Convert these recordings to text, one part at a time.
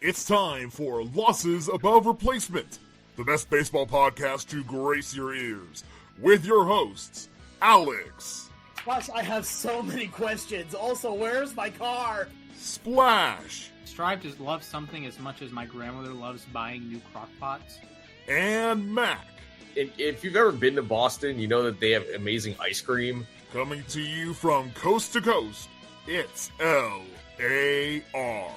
It's time for Losses Above Replacement, the best baseball podcast to grace your ears, with your hosts, Alex. Gosh, I have so many questions. Also, where's my car? Splash. Strive to love something as much as my grandmother loves buying new crock pots. And Mac. If you've ever been to Boston, you know that they have amazing ice cream. Coming to you from coast to coast, it's L-A-R.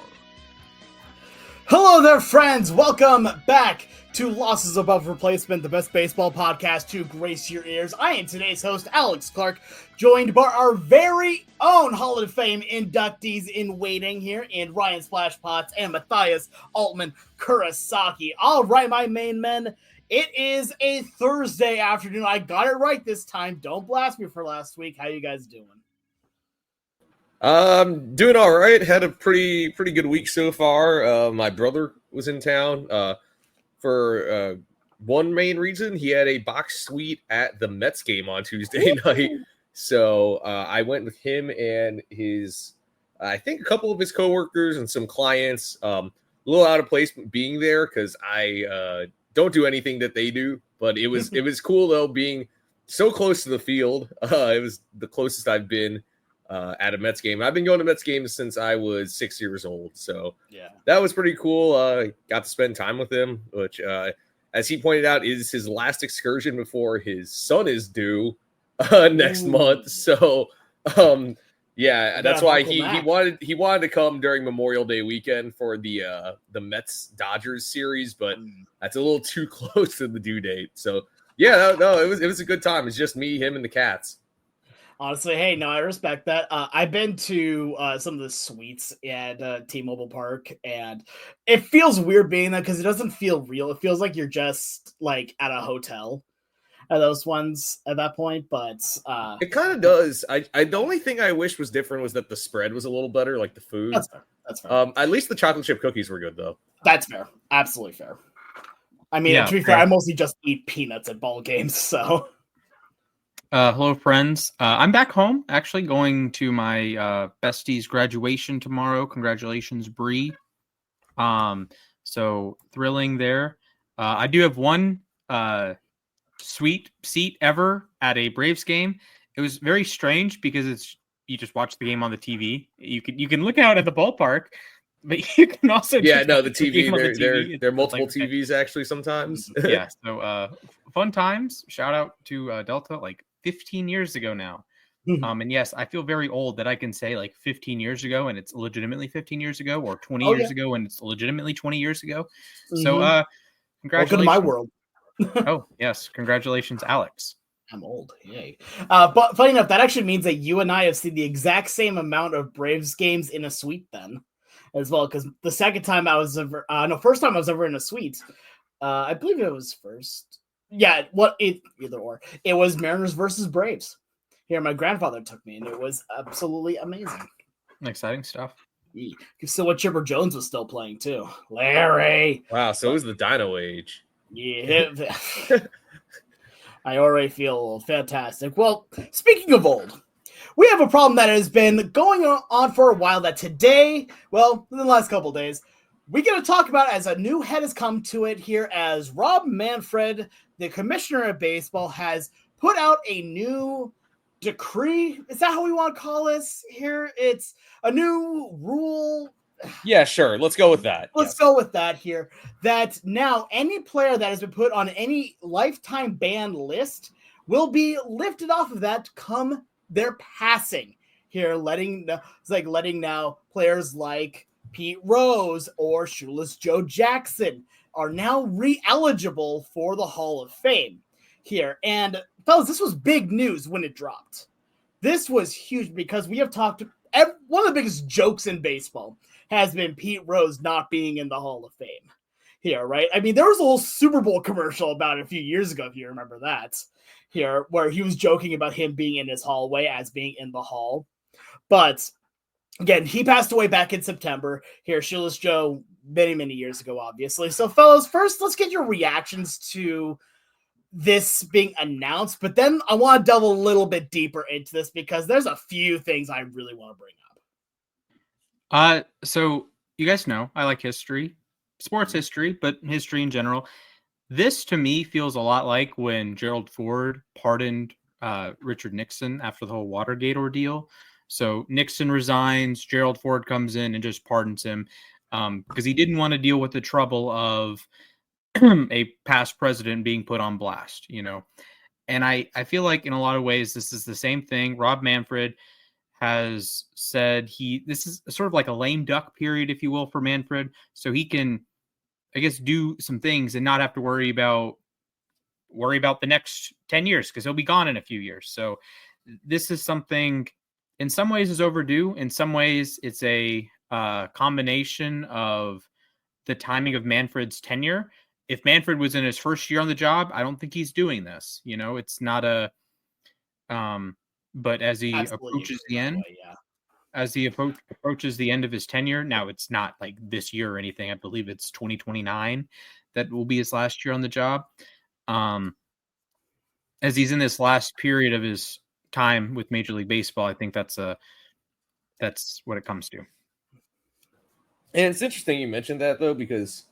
Hello there, friends. Welcome back to Losses Above Replacement, the best baseball podcast to grace your ears. I am today's host, Alex Clark, joined by our very own Hall of Fame inductees in waiting here, and Ryan Splash Potts and Mathias Altman Kurosaki. All right, my main men, it is a Thursday afternoon. I got it right this time. Don't blast me for last week. How you guys doing? Doing all right. Had a pretty good week so far. My brother was in town for one main reason. He had a box suite at the Mets game on Tuesday night. So I went with him and I think a couple of his coworkers and some clients. A little out of place being there because I don't do anything that they do. But it was cool though, being so close to the field. It was the closest I've been at a Mets game. I've been going to Mets games since I was 6 years old. So yeah, that was pretty cool. Got to spend time with him, which, as he pointed out, is his last excursion before his son is due next month. So, yeah, that's why he wanted to come during Memorial Day weekend for the Mets Dodgers series, but that's a little too close to the due date. So, yeah, no, it was a good time. It's just me, him, and the cats. Honestly, hey, no, I respect that. I've been to some of the suites at T-Mobile Park, and it feels weird being there because it doesn't feel real. It feels like you're just like at a hotel at those ones at that point, but it kind of does. The only thing I wish was different was that the spread was a little better, like the food. That's fair. At least the chocolate chip cookies were good, though. That's fair. Absolutely fair. I mean, to be fair, I mostly just eat peanuts at ball games, so... Hello, friends. I'm back home, actually, going to my bestie's graduation tomorrow. Congratulations, Bree. So thrilling there. I do have one sweet seat ever at a Braves game. It was very strange because you just watch the game on the TV. You can look out at the ballpark, but you can also the TV. There are multiple TVs actually sometimes. Yeah. So fun times. Shout out to Delta. 15 years ago now. And yes, I feel very old that I can say 15 years ago and it's legitimately 15 years ago, or 20 years ago and it's legitimately 20 years ago. So congratulations. Welcome to my world. Oh, yes. Congratulations, Alex. I'm old. Yay. But funny enough, that actually means that you and I have seen the exact same amount of Braves games in a suite then as well. Because the first time I was ever in a suite, I believe it was first. Yeah, either or. It was Mariners versus Braves. Here, my grandfather took me, and it was absolutely amazing. Exciting stuff. Yeah. So what Chipper Jones was still playing, too. Larry! Wow, so it was the Dino Age. Yeah. I already feel fantastic. Well, speaking of old, we have a problem that has been going on for a while that today, well, in the last couple of days, we get to talk about as a new head has come to it here, as Rob Manfred, the commissioner of baseball, has put out a new decree. Is that how we want to call this here? It's a new rule. Yeah, sure. Let's go with that. Let's go with that here. That now any player that has been put on any lifetime ban list will be lifted off of that come their passing here, letting now players like Pete Rose or Shoeless Joe Jackson are now re-eligible for the Hall of Fame here. And fellas, this was big news when it dropped. This was huge because we have talked, one of the biggest jokes in baseball has been Pete Rose not being in the Hall of Fame here, right? I mean, there was a whole Super Bowl commercial about it a few years ago, if you remember that here, where he was joking about him being in his hallway as being in the hall. But again, he passed away back in September here, Shoeless Joe, many years ago, obviously. So, fellas, first, let's get your reactions to this being announced. But then I want to delve a little bit deeper into this because there's a few things I really want to bring up. So you guys know I like history, sports history, but history in general. This to me feels a lot like when Gerald Ford pardoned Richard Nixon after the whole Watergate ordeal. So Nixon resigns, Gerald Ford comes in and just pardons him because he didn't want to deal with the trouble of a past president being put on blast, you know. And I feel like in a lot of ways, this is the same thing. Rob Manfred has said this is sort of like a lame duck period, if you will, for Manfred. So he can, I guess, do some things and not have to worry about the next 10 years because he'll be gone in a few years. So this is something in some ways is overdue. In some ways, it's a combination of the timing of Manfred's tenure. If Manfred was in his first year on the job, I don't think he's doing this. You know, it's not a but as he approaches the end, as he approaches the end of his tenure, now it's not like this year or anything. I believe it's 2029 that will be his last year on the job. As he's in this last period of his time with Major League Baseball, I think that's what it comes to. And it's interesting you mentioned that, though, because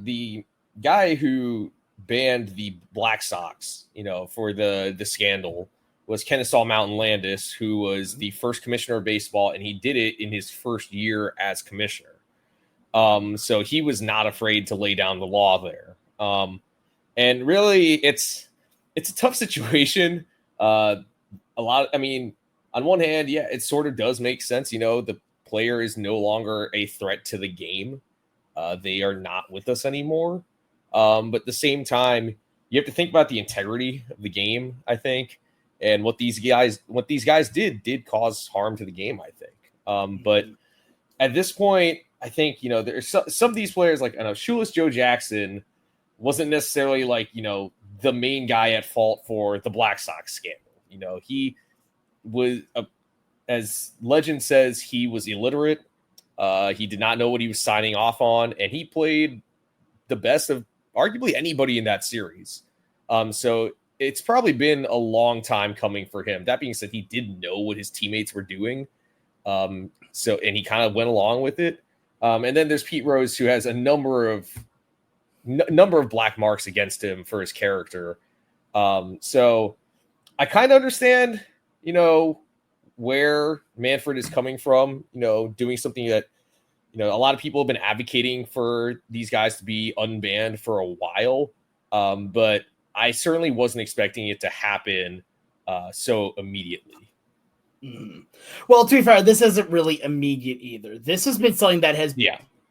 the guy who banned the Black Sox, you know, for the scandal was Kennesaw Mountain Landis, who was the first commissioner of baseball, and he did it in his first year as commissioner. So he was not afraid to lay down the law there. And really, it's a tough situation. On one hand, yeah, it sort of does make sense. You know, the player is no longer a threat to the game. They are not with us anymore. But at the same time, you have to think about the integrity of the game, I think. And what these guys did cause harm to the game, I think. But at this point, I think, you know, there's some of these players, like, I know Shoeless Joe Jackson wasn't necessarily like, you know, the main guy at fault for the Black Sox scandal. You know, he was, as legend says, he was illiterate. He did not know what he was signing off on, and he played the best of arguably anybody in that series. So it's probably been a long time coming for him. That being said, he didn't know what his teammates were doing. And he kind of went along with it. And then there's Pete Rose, who has a number of black marks against him for his character. So I kind of understand, you know, where Manfred is coming from, you know, doing something that, you know, a lot of people have been advocating for these guys to be unbanned for a while. But I certainly wasn't expecting it to happen so immediately. Well, to be fair, this isn't really immediate either. This has been something that has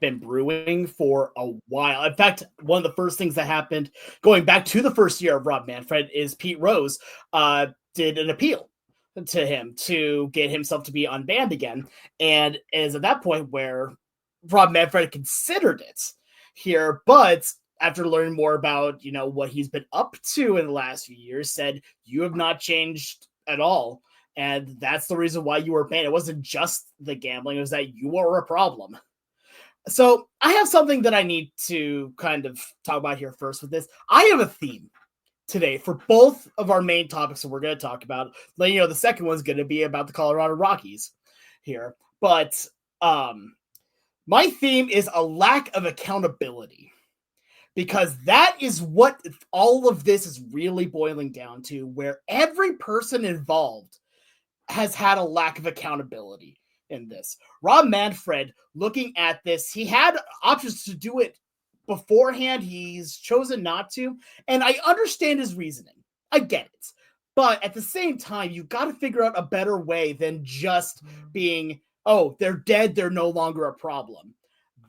been brewing for a while. In fact, one of the first things that happened going back to the first year of Rob Manfred is Pete Rose did an appeal to him to get himself to be unbanned again. And it is at that point where Rob Manfred considered it here, but after learning more about, you know, what he's been up to in the last few years, said, you have not changed at all. And that's the reason why you were banned. It wasn't just the gambling, it was that you were a problem. So I have something that I need to kind of talk about here first with this. I have a theme today for both of our main topics that we're going to talk about. You know, the second one's going to be about the Colorado Rockies here. But my theme is a lack of accountability. Because that is what all of this is really boiling down to, where every person involved has had a lack of accountability in this. Rob Manfred, looking at this, he had options to do it beforehand. He's chosen not to. And I understand his reasoning. I get it. But at the same time, you've got to figure out a better way than just being, oh, they're dead, they're no longer a problem.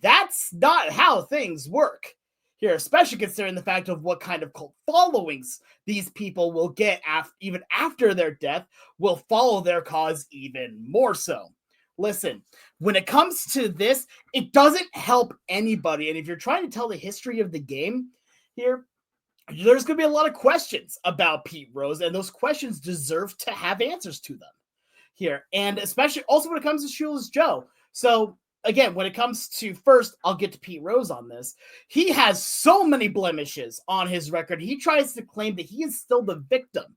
That's not how things work here, especially considering the fact of what kind of cult followings these people will get even after their death, will follow their cause even more so. Listen, when it comes to this, it doesn't help anybody. And if you're trying to tell the history of the game here, there's going to be a lot of questions about Pete Rose, and those questions deserve to have answers to them here. And especially also when it comes to Shoeless Joe. So again, when it comes to first, I'll get to Pete Rose on this. He has so many blemishes on his record. He tries to claim that he is still the victim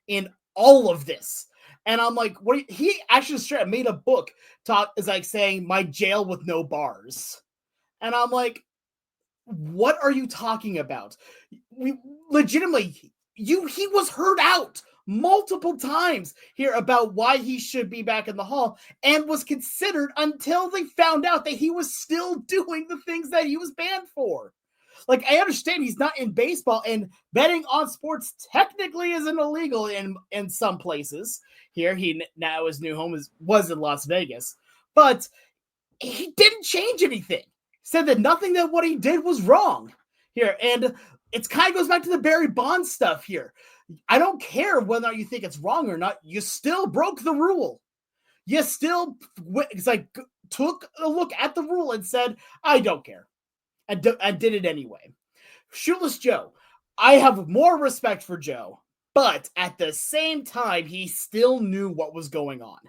in all of this. And I'm like, what? He actually straight up made a book is like saying my jail with no bars. And I'm like, what are you talking about? We legitimately, he was heard out multiple times here about why he should be back in the hall and was considered until they found out that he was still doing the things that he was banned for. Like, I understand he's not in baseball, and betting on sports technically isn't illegal in some places. Here, his new home was in Las Vegas, but he didn't change anything. Said that nothing that what he did was wrong here, and it kind of goes back to the Barry Bonds stuff here. I don't care whether you think it's wrong or not. You still broke the rule. You still took a look at the rule and said, I don't care. I did it anyway. Shoeless Joe. I have more respect for Joe, but at the same time, he still knew what was going on.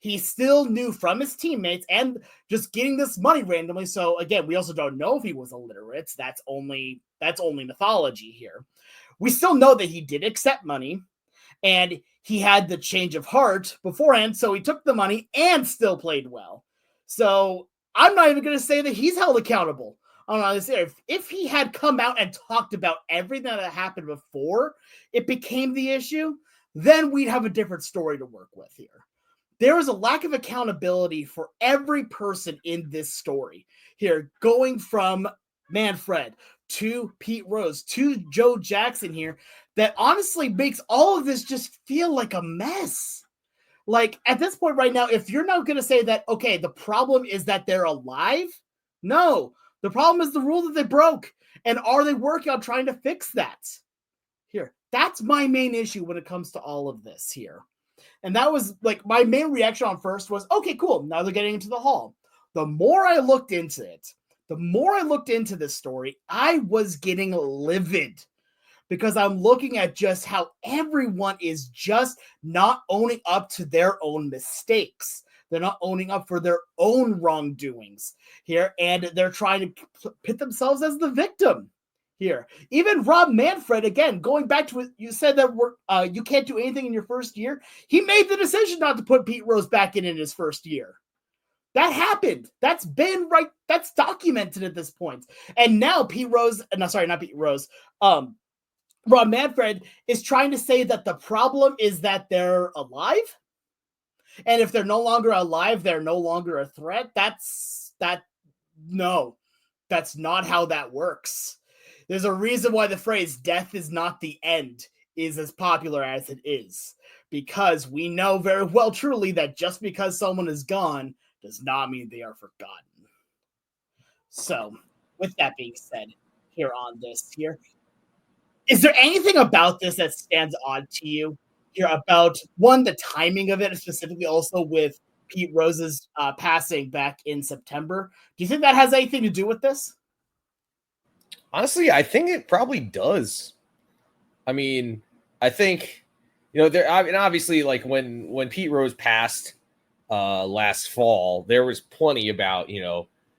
He still knew from his teammates and just getting this money randomly. So again, we also don't know if he was illiterate. That's only mythology here. We still know that he did accept money and he had the change of heart beforehand. So he took the money and still played well. So I'm not even going to say that he's held accountable. If he had come out and talked about everything that happened before it became the issue, then we'd have a different story to work with here. There is a lack of accountability for every person in this story here, going from Manfred to Pete Rose to Joe Jackson here, that honestly makes all of this just feel like a mess. Like, at this point right now, if you're not going to say that, okay, the problem is that they're alive, no. The problem is the rule that they broke. And are they working on trying to fix that? Here, that's my main issue when it comes to all of this here. And that was like my main reaction on first was, okay, cool. Now they're getting into the hall. The more I looked into it, the more I looked into this story, I was getting livid because I'm looking at just how everyone is just not owning up to their own mistakes. They're not owning up for their own wrongdoings here, and they're trying to pit themselves as the victim here. Even Rob Manfred, again, going back to what you said that you can't do anything in your first year. He made the decision not to put Pete Rose back in his first year. That happened. That's been right. That's documented at this point. And now Rob Manfred is trying to say that the problem is that they're alive. And if they're no longer alive, they're no longer a threat. No, that's not how that works. There's a reason why the phrase death is not the end is as popular as it is, because we know very well truly that just because someone is gone does not mean they are forgotten. So with that being said, here on this here, is there anything about this that stands odd to you? Here about one, the timing of it, specifically also with Pete Rose's passing back in September. Do you think that has anything to do with this? Honestly, I think it probably does. I mean, I think, obviously, like when Pete Rose passed last fall, there was plenty about,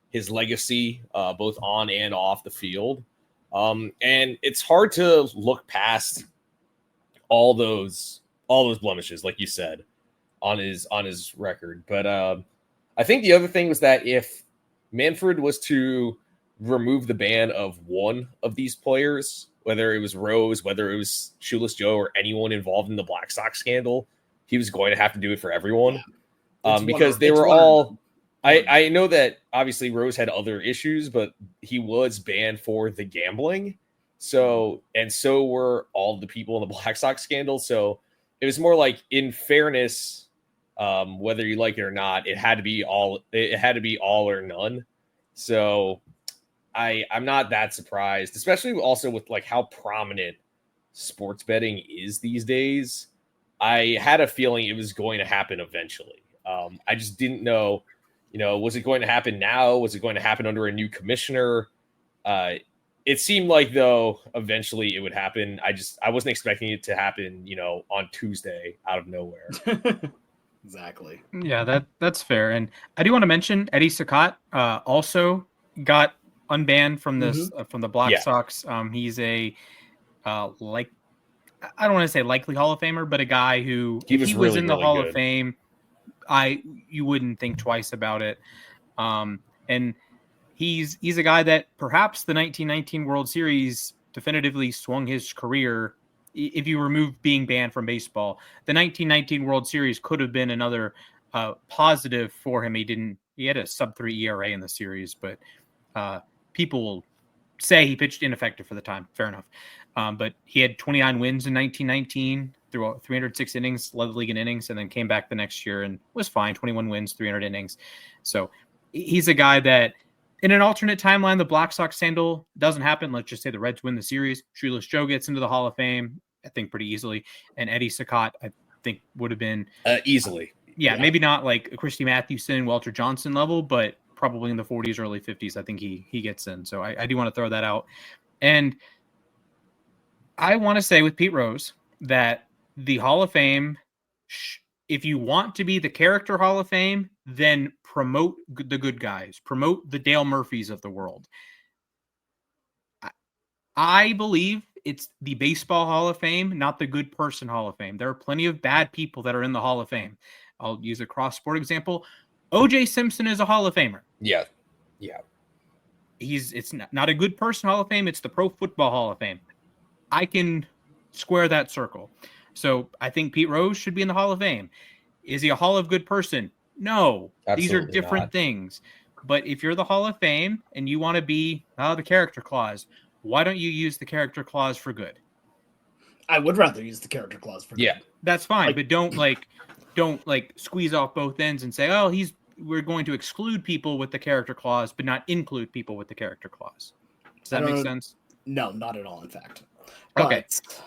his legacy, both on and off the field. And it's hard to look past all those blemishes, like you said, on his record. But I think the other thing was that if Manfred was to remove the ban of one of these players, whether it was Rose, whether it was Shoeless Joe, or anyone involved in the Black Sox scandal, he was going to have to do it for everyone. Because they were all... I know that obviously Rose had other issues, but he was banned for the gambling. So were all the people in the Black Sox scandal. So it was more like, in fairness, whether you like it or not, it had to be all or none. So I'm not that surprised, especially also with like how prominent sports betting is these days. I had a feeling it was going to happen eventually. I just didn't know, was it going to happen now? Was it going to happen under a new commissioner? It seemed like, though, eventually it would happen. I wasn't expecting it to happen, on Tuesday out of nowhere. Exactly. Yeah, that's fair. And I do want to mention Eddie Saccott also got unbanned from this from the Black Sox. He's a I don't want to say likely Hall of Famer, but a guy who, He if was he was really, in the really Hall good. of Fame, you wouldn't think twice about it. And he's a guy that perhaps the 1919 World Series definitively swung his career. If you remove being banned from baseball, the 1919 World Series could have been another positive for him. He had a sub-3 ERA in the series, but people will say he pitched ineffective for the time. Fair enough. But he had 29 wins in 1919 through 306 innings, led the league in innings, and then came back the next year and was fine. 21 wins, 300 innings. So he's a guy that in an alternate timeline, the Black Sox scandal doesn't happen. Let's just say the Reds win the series. Shoeless Joe gets into the Hall of Fame, I think pretty easily. And Eddie Saccott, I think would have been easily. Yeah, maybe not like Christy Mathewson, Walter Johnson level, but probably in the 40s, early 50s. I think he gets in. So I do want to throw that out. And I want to say with Pete Rose that the Hall of Fame, if you want to be the character Hall of Fame, then promote the good guys, promote the Dale Murphys of the world. I believe it's the Baseball Hall of Fame, not the Good Person Hall of Fame. There are plenty of bad people that are in the Hall of Fame. I'll use a cross-sport example. O.J. Simpson is a Hall of Famer. Yeah. It's not a Good Person Hall of Fame. It's the Pro Football Hall of Fame. I can square that circle. So I think Pete Rose should be in the Hall of Fame. Is he a Hall of Good Person? No. Absolutely These are different not. things. But if you're the Hall of Fame and you want to be the character clause, why don't you use the character clause for good? I would rather use the character clause for good. Yeah. That's fine, but don't squeeze off both ends and say, we're going to exclude people with the character clause, but not include people with the character clause. Does that make sense? No, not at all, in fact. Okay.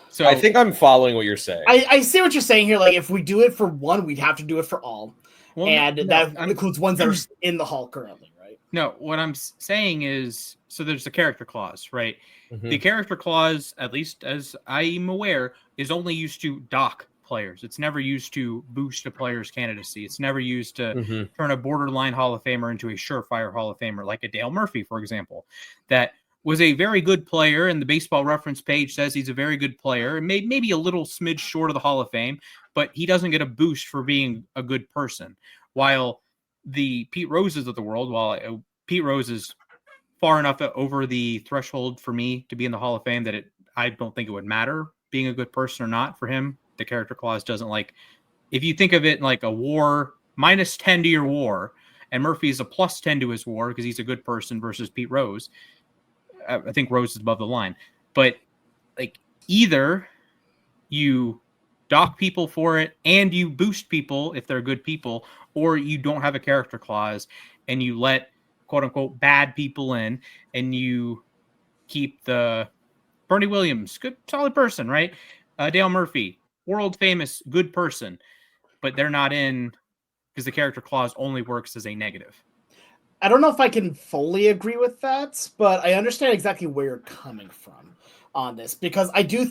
So I think I'm following what you're saying. I see what you're saying here. Like, if we do it for one, we'd have to do it for all. Well, that includes ones that are in the Hall currently, right? No, what I'm saying is, so there's a character clause, right? Mhm. The character clause, at least as I'm aware, is only used to dock players. It's never used to boost a player's candidacy. It's never used to turn a borderline Hall of Famer into a surefire Hall of Famer, like a Dale Murphy, for example, that was a very good player, and the Baseball Reference page says he's a very good player, and maybe a little smidge short of the Hall of Fame, but he doesn't get a boost for being a good person. While the Pete Roses of the world, Pete Rose is far enough over the threshold for me to be in the Hall of Fame that I don't think it would matter being a good person or not for him. The character clause doesn't if you think of it like a war, -10 to your war, and Murphy's a +10 to his war because he's a good person versus Pete Rose. I think Rose is above the line, but either you dock people for it and you boost people if they're good people, or you don't have a character clause and you let quote unquote bad people in and you keep the Bernie Williams, good, solid person, right? Dale Murphy, world famous, good person, but they're not in because the character clause only works as a negative. I don't know if I can fully agree with that, but I understand exactly where you're coming from on this, because I do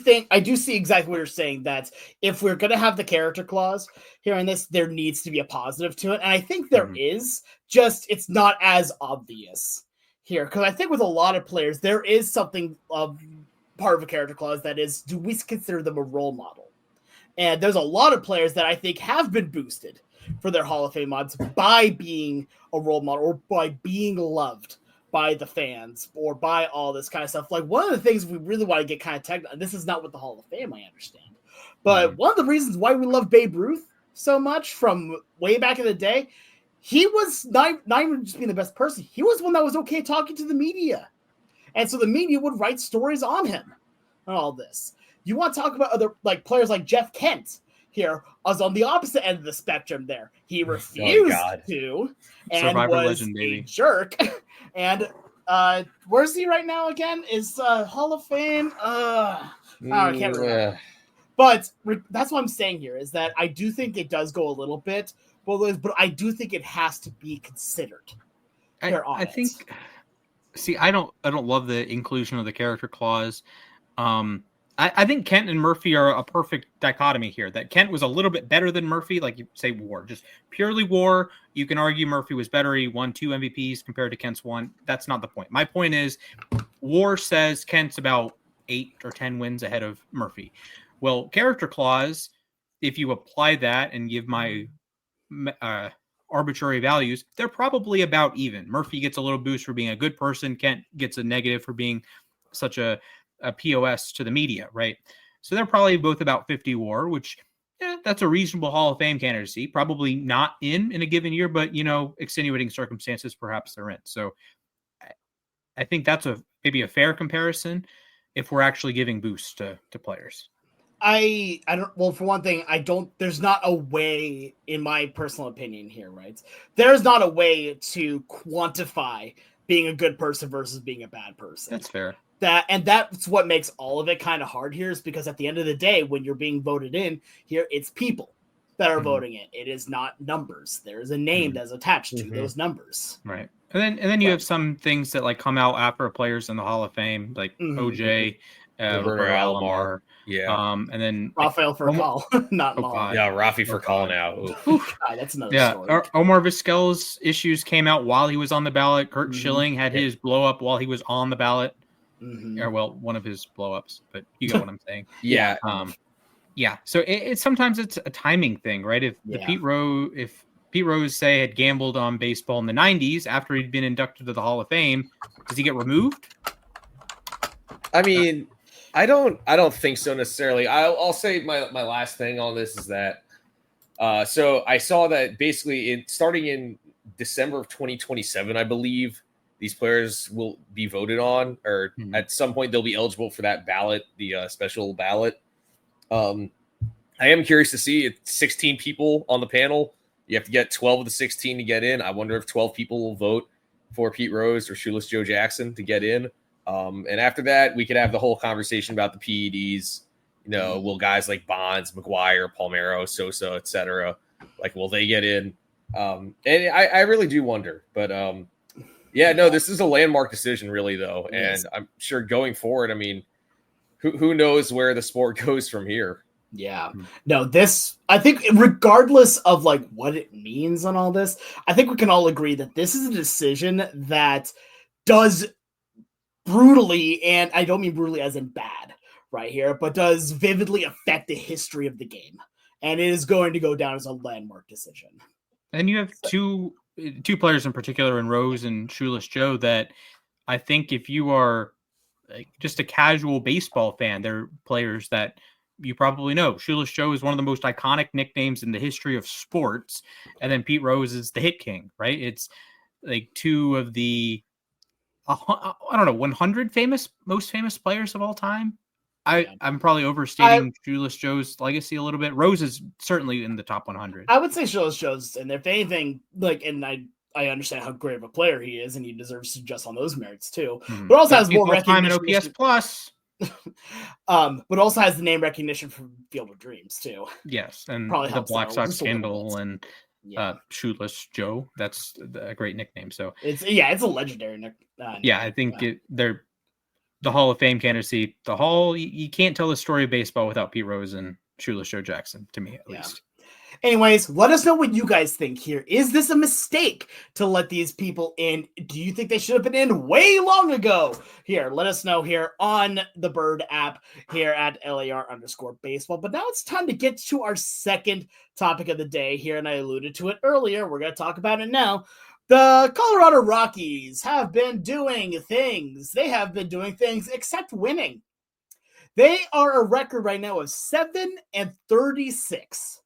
see exactly what you're saying, that if we're going to have the character clause here in this, there needs to be a positive to it. And I think there is, just it's not as obvious here. Because I think with a lot of players, there is something of part of a character clause that is, do we consider them a role model? And there's a lot of players that I think have been boosted for their Hall of Fame odds by being a role model or by being loved by the fans or by all this kind of stuff. Like, one of the things we really want to get kind of technical, this is not with the Hall of Fame, I understand, but one of the reasons why we love Babe Ruth so much from way back in the day, he was not even just being the best person. He was one that was okay talking to the media. And so the media would write stories on him and all this. You want to talk about other players like Jeff Kent here was on the opposite end of the spectrum there. He refused to and Survivor was legend, baby. a jerk. And where's he right now again? Is Hall of Fame? I can't remember. But that's what I'm saying here, is that I do think it does go a little bit, but I do think it has to be considered. I think. See, I don't love the inclusion of the character clause. I think Kent and Murphy are a perfect dichotomy here. That Kent was a little bit better than Murphy, like you say, WAR, just purely WAR. You can argue Murphy was better. He won 2 MVPs compared to Kent's 1. That's not the point. My point is, WAR says Kent's about 8 or 10 wins ahead of Murphy. Well, character clause, if you apply that and give my arbitrary values, they're probably about even. Murphy gets a little boost for being a good person. Kent gets a negative for being such a POS to the media, right? So they're probably both about 50 WAR, which that's a reasonable Hall of Fame candidacy. Probably not in a given year, but extenuating circumstances, perhaps they're in. So I think that's maybe a fair comparison if we're actually giving boosts to players. I don't, well, for one thing, there's not a way, in my personal opinion here, right? There's not a way to quantify being a good person versus being a bad person. That's fair. That's what makes all of it kind of hard here, is because at the end of the day, when you're being voted in here, it's people that are voting it. It is not numbers. There is a name that's attached to those numbers. Right. And then you have some things that like come out after players in the Hall of Fame, like OJ, Roberto Alomar. Yeah. And then Rafael Furcal, not Law. Yeah, Rafi Furcal now. God, that's another story. Omar Vizquel's issues came out while he was on the ballot. Kurt Schilling had his blow up while he was on the ballot. Or one of his blow ups, but you get what I'm saying. Yeah. So it's sometimes it's a timing thing, right? If Pete Rose say had gambled on baseball in the 90s after he'd been inducted to the Hall of Fame, does he get removed? I mean, I don't think so necessarily. I'll say my last thing on this is that so I saw that basically starting in December of 2027, I believe, these players will be voted on, or at some point they'll be eligible for that ballot, the special ballot. I am curious to see. It's 16 people on the panel. You have to get 12 of the 16 to get in. I wonder if 12 people will vote for Pete Rose or Shoeless Joe Jackson to get in. And after that, we could have the whole conversation about the PEDs. Will guys like Bonds, McGuire, Palmeiro, Sosa, etc., will they get in? And I really do wonder. But this is a landmark decision, really, though. And I'm sure going forward, I mean, who knows where the sport goes from here? Yeah. No, I think regardless of what it means on all this, I think we can all agree that this is a decision that does brutally, and I don't mean brutally as in bad right here, but does vividly affect the history of the game. And it is going to go down as a landmark decision. And you have two players in particular, in Rose and Shoeless Joe, that I think if you are just a casual baseball fan, they're players that you probably know. Shoeless Joe is one of the most iconic nicknames in the history of sports. And then Pete Rose is the hit king, right? It's two of the, 100 most famous players of all time. I'm probably overstating Shoeless Joe's legacy a little bit. Rose is certainly in the top 100. I would say Shoeless Joe's in there. If anything, and I understand how great of a player he is, and he deserves to just on those merits too. But also has more recognition. In OPS plus. But also has the name recognition from Field of Dreams too. Yes, and probably the Black Sox scandal and Shoeless Joe. That's a great nickname. So it's a legendary nickname. I think they're the Hall of Fame candidacy. You can't tell the story of baseball without Pete Rose and Shoeless Joe Jackson, to me at least. Anyways, let us know what you guys think here. Is this a mistake to let these people in? Do you think they should have been in way long ago? Here, let us know here on the Bird app here at LAR_baseball. But now it's time to get to our second topic of the day here, and I alluded to it earlier. We're going to talk about it now. The Colorado Rockies have been doing things. They have been doing things except winning. They are a record right now of 7-36.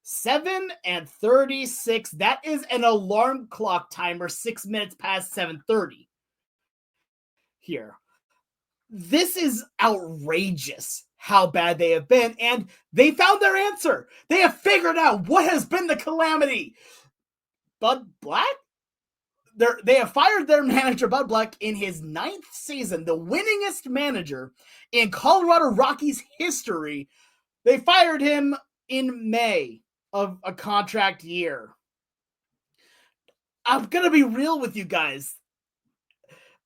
7-36. That is an alarm clock timer 6 minutes past 7:30 here. This is outrageous how bad they have been, and they found their answer. They have figured out what has been the calamity. Bud Black? They have fired their manager, Bud Black, in his 9th season, the winningest manager in Colorado Rockies history. They fired him in May of a contract year. I'm going to be real with you guys.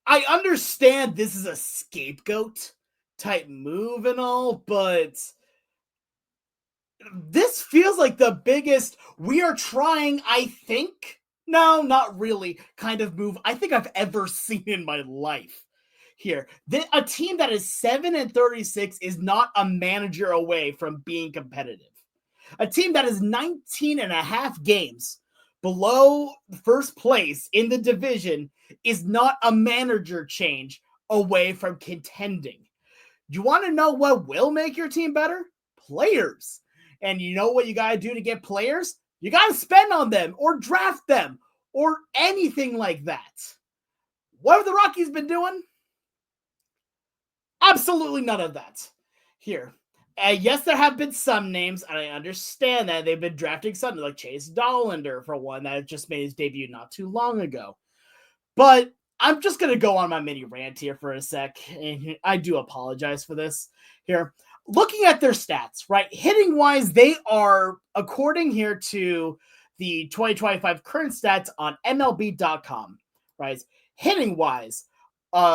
I understand this is a scapegoat type move and all, but this feels like the biggest we are trying, I think, no, not really, kind of move I think I've ever seen in my life here. A team that is 7-36 is not a manager away from being competitive. A team that is 19 and a half games below first place in the division is not a manager change away from contending. You want to know what will make your team better? Players. And you know what you got to do to get players? You got to spend on them or draft them or anything like that. What have the Rockies been doing? Absolutely none of that. Here. Yes, there have been some names, and I understand that they've been drafting something like Chase Dollander for one that just made his debut not too long ago. But I'm just going to go on my mini rant here for a sec, and I do apologize for this here. Looking at their stats, right, hitting-wise, they are, according here to the 2025 current stats on MLB.com, right, hitting-wise,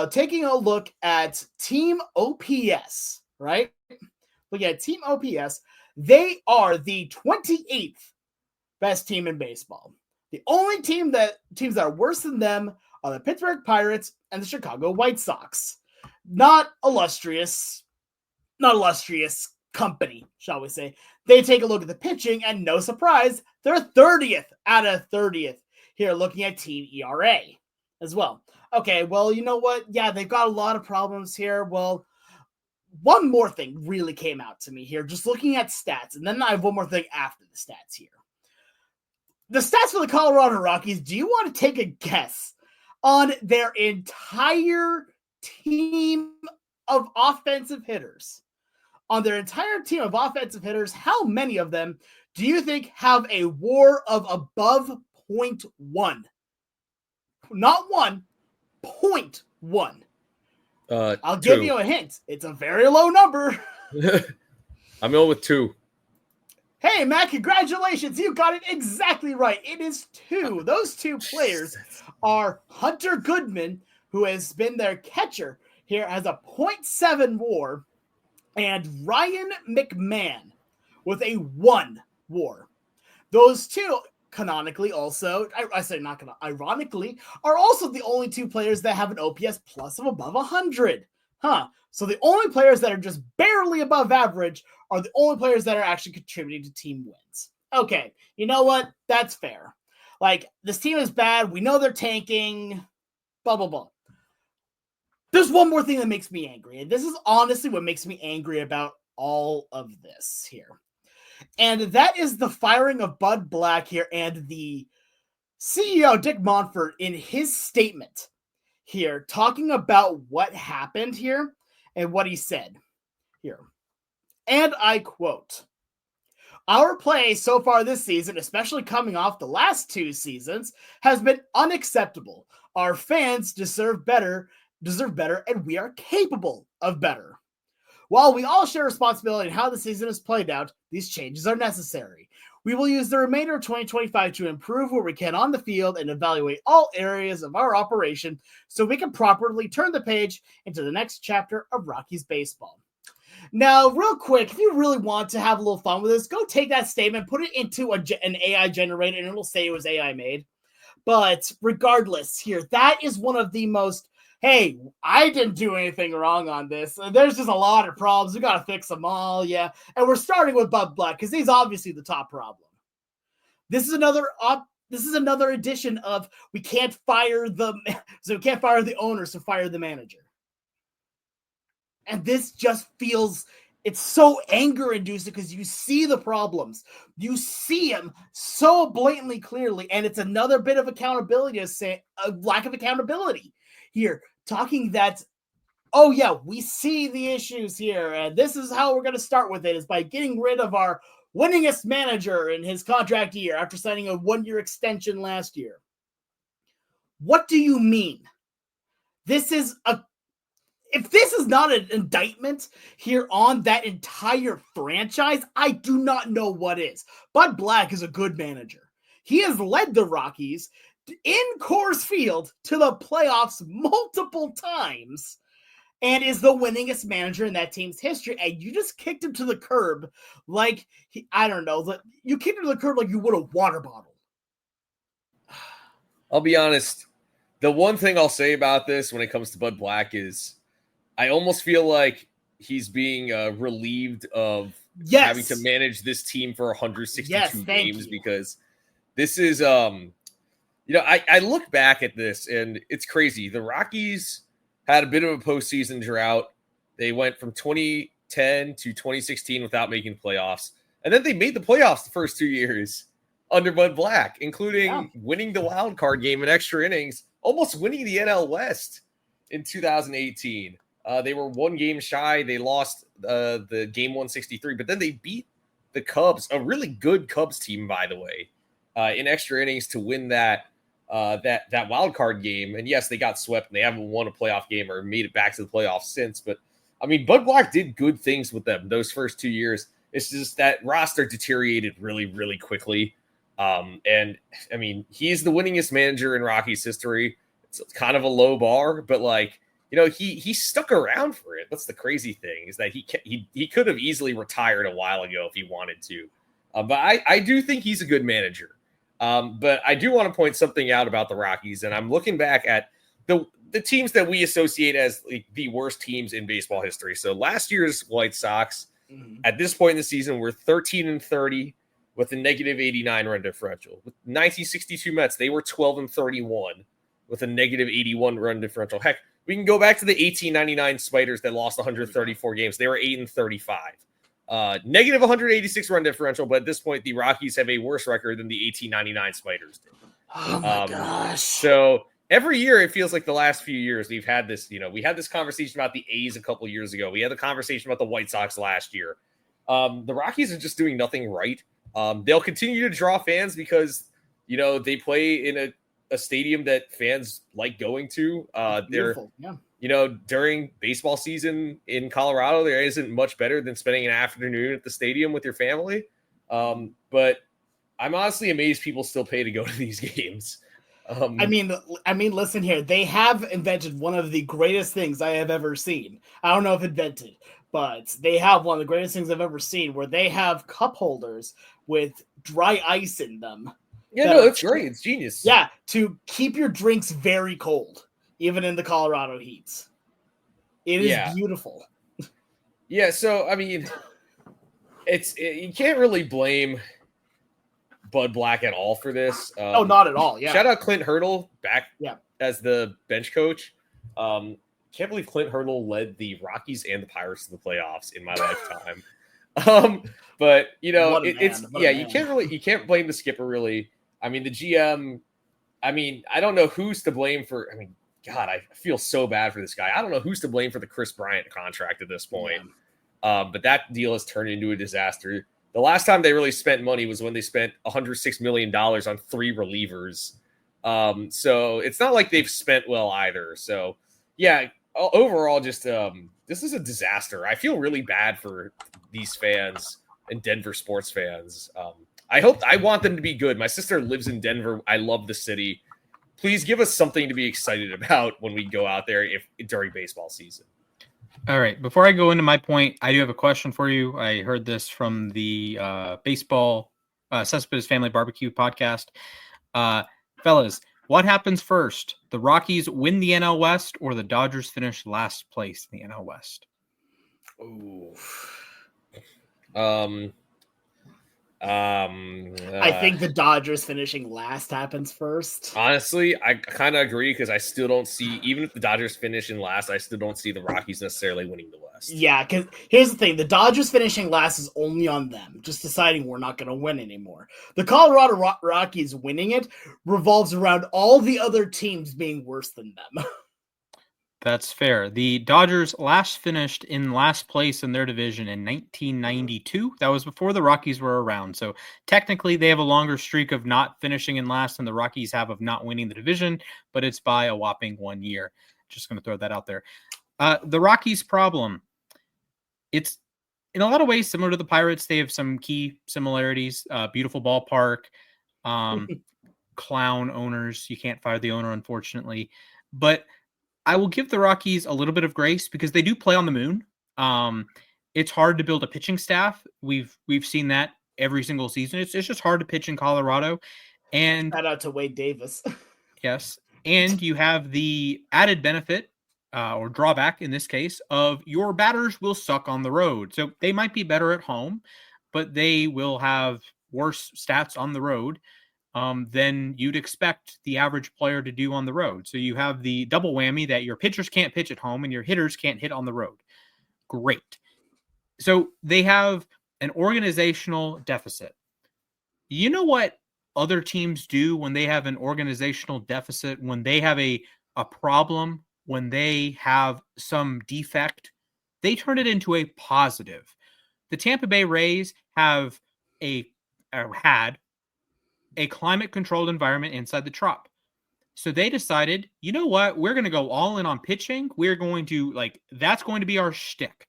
taking a look at team OPS, right, looking at team OPS, they are the 28th best team in baseball. The only teams that are worse than them are the Pittsburgh Pirates and the Chicago White Sox. Not illustrious company, shall we say. They take a look at the pitching, and no surprise, they're 30th out of 30th here, looking at team ERA as well. Okay, well, you know what? Yeah, they've got a lot of problems here. Well, one more thing really came out to me here, just looking at stats, and then I have one more thing after the stats here. The stats for the Colorado Rockies, do you want to take a guess on their entire team of offensive hitters? On their entire team of offensive hitters, how many of them do you think have a WAR of above 0.1? Not 1, 0.1. I'll give you a hint. It's a very low number. I'm going with 2. Hey, Matt, congratulations. You got it exactly right. It is 2. Those 2 players are Hunter Goodman, who has been their catcher here, has a 0.7 WAR, and Ryan McMahon with a 1 WAR. Those 2 canonically also, ironically, are also the only 2 players that have an OPS plus of above 100. So the only players that are just barely above average are the only players that are actually contributing to team wins. Okay, you know what? That's fair. Like, this team is bad. We know they're tanking. Blah, blah, blah. There's one more thing that makes me angry. And this is honestly what makes me angry about all of this here. And that is the firing of Bud Black here and the CEO, Dick Monfort, in his statement here, talking about what happened here and what he said here. And I quote, "Our play so far this season, especially coming off the last 2 seasons, has been unacceptable. Our fans deserve better, and we are capable of better. While we all share responsibility in how the season has played out, these changes are necessary. We will use the remainder of 2025 to improve where we can on the field and evaluate all areas of our operation so we can properly turn the page into the next chapter of Rockies baseball." Now, real quick, if you really want to have a little fun with this, go take that statement, put it into an AI generator, and it'll say it was AI made. But regardless here, that is one of the most, hey, I didn't do anything wrong on this. There's just a lot of problems. We got to fix them all, yeah. And we're starting with Bud Black because he's obviously the top problem. This is another edition of we can't fire the owner, so fire the manager. And this just feels, it's so anger-inducing because you see the problems. You see them so blatantly clearly, and it's another bit of accountability to say a lack of accountability here, talking that, oh yeah, we see the issues here, and this is how we're going to start with it, is by getting rid of our winningest manager in his contract year after signing a 1-year extension last year. What do you mean? If this is not an indictment here on that entire franchise, I do not know what is. Bud Black is a good manager. He has led the Rockies in Coors Field to the playoffs multiple times and is the winningest manager in that team's history. And you just kicked him to the curb like, you kicked him to the curb like you would a water bottle. I'll be honest. The one thing I'll say about this when it comes to Bud Black is I almost feel like he's being relieved of having to manage this team for 162 games because this is, I look back at this and it's crazy. The Rockies had a bit of a postseason drought. They went from 2010 to 2016 without making playoffs. And then they made the playoffs the first 2 years under Bud Black, including winning the wild card game in extra innings, almost winning the NL West in 2018. They were 1 game shy. They lost the game 163, but then they beat the Cubs, a really good Cubs team, by the way, in extra innings to win that wild card game. And yes, they got swept and they haven't won a playoff game or made it back to the playoffs since. But I mean, Bud Black did good things with them those first 2 years. It's just that roster deteriorated really, really quickly. And I mean, he's the winningest manager in Rockies history. It's kind of a low bar, but like, he stuck around for it. That's the crazy thing is that he could have easily retired a while ago if he wanted to. But I do think he's a good manager. But I do want to point something out about the Rockies, and I'm looking back at the teams that we associate as like the worst teams in baseball history. So last year's White Sox, at this point in the season, were 13-30 with a negative 89 run differential. With 1962 Mets, they were 12-31 with a negative 81 run differential. Heck, we can go back to the 1899 Spiders that lost 134 games. They were 8-35. Negative 186 run differential, but at this point, the Rockies have a worse record than the 1899 Spiders did. Oh my gosh. So every year, it feels like the last few years, we've had this, we had this conversation about the A's a couple years ago. We had the conversation about the White Sox last year. The Rockies are just doing nothing right. They'll continue to draw fans because, they play in a stadium that fans like going to. During baseball season in Colorado, there isn't much better than spending an afternoon at the stadium with your family. But I'm honestly amazed people still pay to go to these games. I mean, listen here. They have invented one of the greatest things I have ever seen. I don't know if invented, but they have one of the greatest things I've ever seen where they have cup holders with dry ice in them. Yeah, no, it's great. It's genius. Yeah, to keep your drinks very cold, even in the Colorado heats. It is beautiful. Yeah, so, I mean, you can't really blame Bud Black at all for this. Not at all, yeah. Shout out Clint Hurdle back as the bench coach. Can't believe Clint Hurdle led the Rockies and the Pirates to the playoffs in my lifetime. But, you can't blame the skipper, really. I mean, the GM, I don't know who's to blame for, God, I feel so bad for this guy. I don't know who's to blame for the Chris Bryant contract at this point. But that deal has turned into a disaster. The last time they really spent money was when they spent $106 million on 3 relievers. So it's not like they've spent well either. So, yeah, overall, just this is a disaster. I feel really bad for these fans and Denver sports fans. I want them to be good. My sister lives in Denver. I love the city. Please give us something to be excited about when we go out there during baseball season. All right. Before I go into my point, I do have a question for you. I heard this from the baseball Cespedes Family Barbecue podcast. Fellas, what happens first? The Rockies win the NL West or the Dodgers finish last place in the NL West? Ooh. I think the Dodgers finishing last happens first. Honestly, I kind of agree because I still don't see, even if the Dodgers finish in last, I still don't see the Rockies necessarily winning the West. Yeah, because here's the thing. The Dodgers finishing last is only on them, just deciding we're not going to win anymore. The Colorado Rockies winning it revolves around all the other teams being worse than them. That's fair. The Dodgers last finished in last place in their division in 1992. That was before the Rockies were around. So technically they have a longer streak of not finishing in last than the Rockies have of not winning the division, but it's by a whopping 1 year. Just going to throw that out there. The Rockies problem. It's in a lot of ways similar to the Pirates. They have some key similarities. Beautiful ballpark, clown owners. You can't fire the owner, unfortunately. But I will give the Rockies a little bit of grace because they do play on the moon. It's hard to build a pitching staff. We've seen that every single season. It's just hard to pitch in Colorado. And shout out to Wade Davis. Yes. And you have the added benefit or drawback in this case of your batters will suck on the road. So they might be better at home, but they will have worse stats on the road than you'd expect the average player to do on the road. So you have the double whammy that your pitchers can't pitch at home and your hitters can't hit on the road. Great. So they have an organizational deficit. You know what other teams do when they have an organizational deficit, when they have a problem, when they have some defect? They turn it into a positive. The Tampa Bay Rays have had a climate-controlled environment inside the Trop. So they decided, you know what? We're going to go all in on pitching. We're going to, that's going to be our shtick.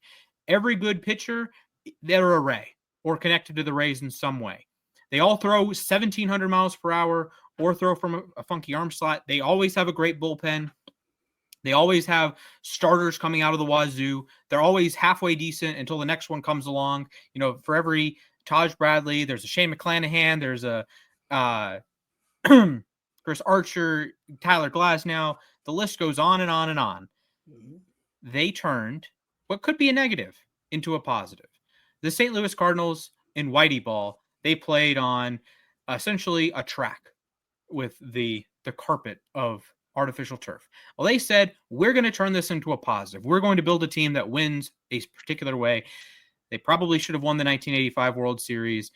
Every good pitcher, they're a Ray or connected to the Rays in some way. They all throw 1,700 miles per hour or throw from a funky arm slot. They always have a great bullpen. They always have starters coming out of the wazoo. They're always halfway decent until the next one comes along. You know, for every Taj Bradley, there's a Shane McClanahan, there's a Chris Archer, Tyler Glasnow. The list goes on and on and on. Mm-hmm. They turned what could be a negative into a positive. The St. Louis Cardinals in Whitey Ball, they played on essentially a track with the carpet of artificial turf. Well, they said, we're going to turn this into a positive. We're going to build a team that wins a particular way. They probably should have won the 1985 World Series.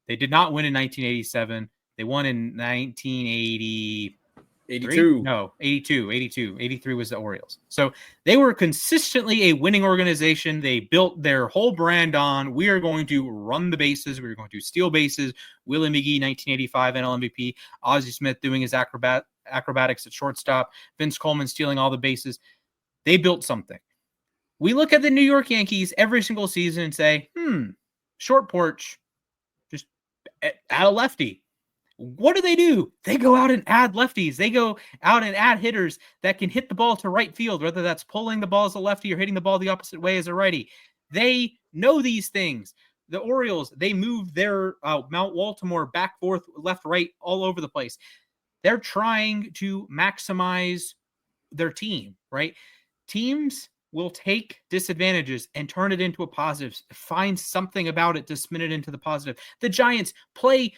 They did not win in 1987. They won in 1980. 82. No, 82. 83 was the Orioles. So they were consistently a winning organization. They built their whole brand on, we are going to run the bases. We're going to steal bases. Willie McGee, 1985 NL MVP. Ozzie Smith doing his acrobatics at shortstop. Vince Coleman stealing all the bases. They built something. We look at the New York Yankees every single season and say, short porch, just add a lefty. What do? They go out and add lefties. They go out and add hitters that can hit the ball to right field, whether that's pulling the ball as a lefty or hitting the ball the opposite way as a righty. They know these things. The Orioles, they move their Mount Baltimore back, forth, left, right, all over the place. They're trying to maximize their team, right? Teams will take disadvantages and turn it into a positive, find something about it to spin it into the positive. The Giants play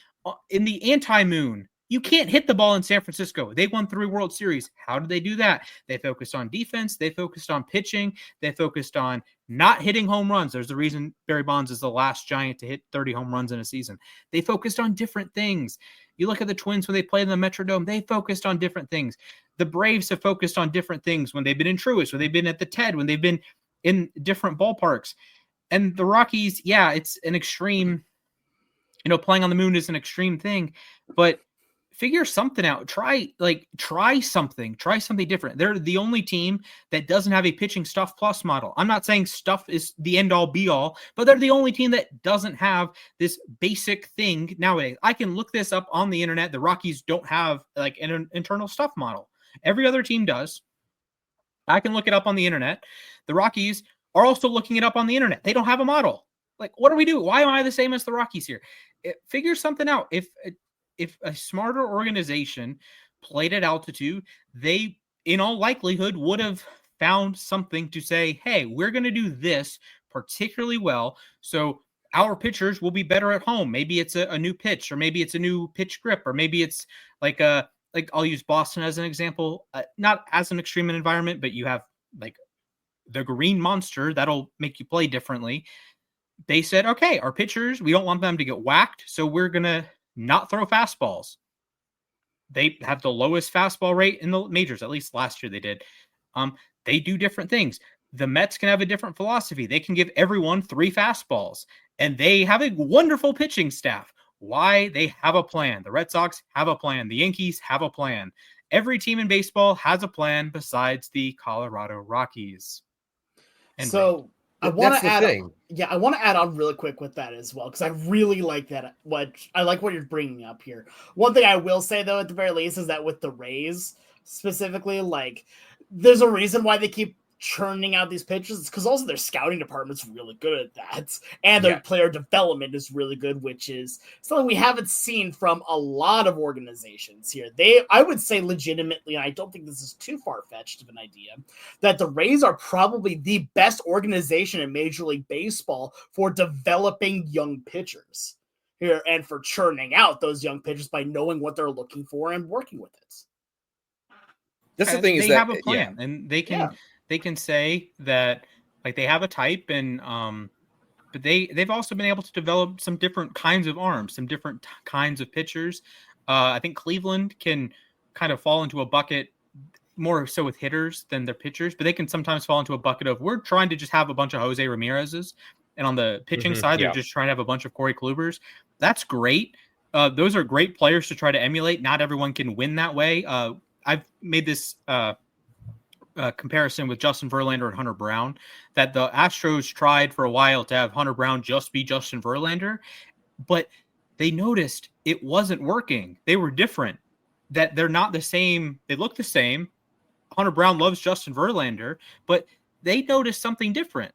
in the anti-moon. You can't hit the ball in San Francisco. They won 3 World Series. How did they do that? They focused on defense. They focused on pitching. They focused on not hitting home runs. There's the reason Barry Bonds is the last Giant to hit 30 home runs in a season. They focused on different things. You look at the Twins when they played in the Metrodome, they focused on different things. The Braves have focused on different things when they've been in Truist, when they've been at the TED, when they've been in different ballparks. And the Rockies, yeah, it's an extreme, playing on the moon is an extreme thing, but figure something out. Try something different. They're the only team that doesn't have a pitching stuff plus model. I'm not saying stuff is the end all be all, but they're the only team that doesn't have this basic thing nowadays. I can look this up on the internet. The Rockies don't have an internal stuff model. Every other team does. I can look it up on the internet. The Rockies are also looking it up on the internet. They don't have a model. What do we do? Why am I the same as the Rockies here? Figure something out. If a smarter organization played at altitude, they, in all likelihood, would have found something to say, hey, we're going to do this particularly well, so our pitchers will be better at home. Maybe it's a new pitch, or maybe it's a new pitch grip, or maybe it's I'll use Boston as an example, not as an extreme environment, but you have the green monster that'll make you play differently. They said, okay, our pitchers, we don't want them to get whacked, so we're going to not throw fastballs. They have the lowest fastball rate in the majors, at least last year they did. They do different things. The Mets can have a different philosophy. They can give everyone 3 fastballs, and they have a wonderful pitching staff. Why? They have a plan. The Red Sox have a plan. The Yankees have a plan. Every team in baseball has a plan besides the Colorado Rockies. And so I want to add on, I want to add on really quick with that as well, because I really like that. I like what you're bringing up here. One thing I will say, though, at the very least, is that with the Rays specifically, there's a reason why they keep churning out these pitches, it's because also their scouting department's really good at that, and their player development is really good, which is something we haven't seen from a lot of organizations here. I would say legitimately, and I don't think this is too far-fetched of an idea, that the Rays are probably the best organization in Major League Baseball for developing young pitchers here and for churning out those young pitchers by knowing what they're looking for and working with it. That's the thing, they have a plan, and they can say that like they have a type, and but they've also been able to develop some different kinds of arms, some different kinds of pitchers. I think Cleveland can kind of fall into a bucket more so with hitters than their pitchers, but they can sometimes fall into a bucket of we're trying to just have a bunch of Jose Ramirez's, and on the pitching side, they're just trying to have a bunch of Corey Klubers. That's great. Those are great players to try to emulate. Not everyone can win that way. I've made this comparison with Justin Verlander and Hunter Brown, that the Astros tried for a while to have Hunter Brown just be Justin Verlander, but they noticed it wasn't working. They were different, that they're not the same. They look the same. Hunter Brown loves Justin Verlander, but they noticed something different.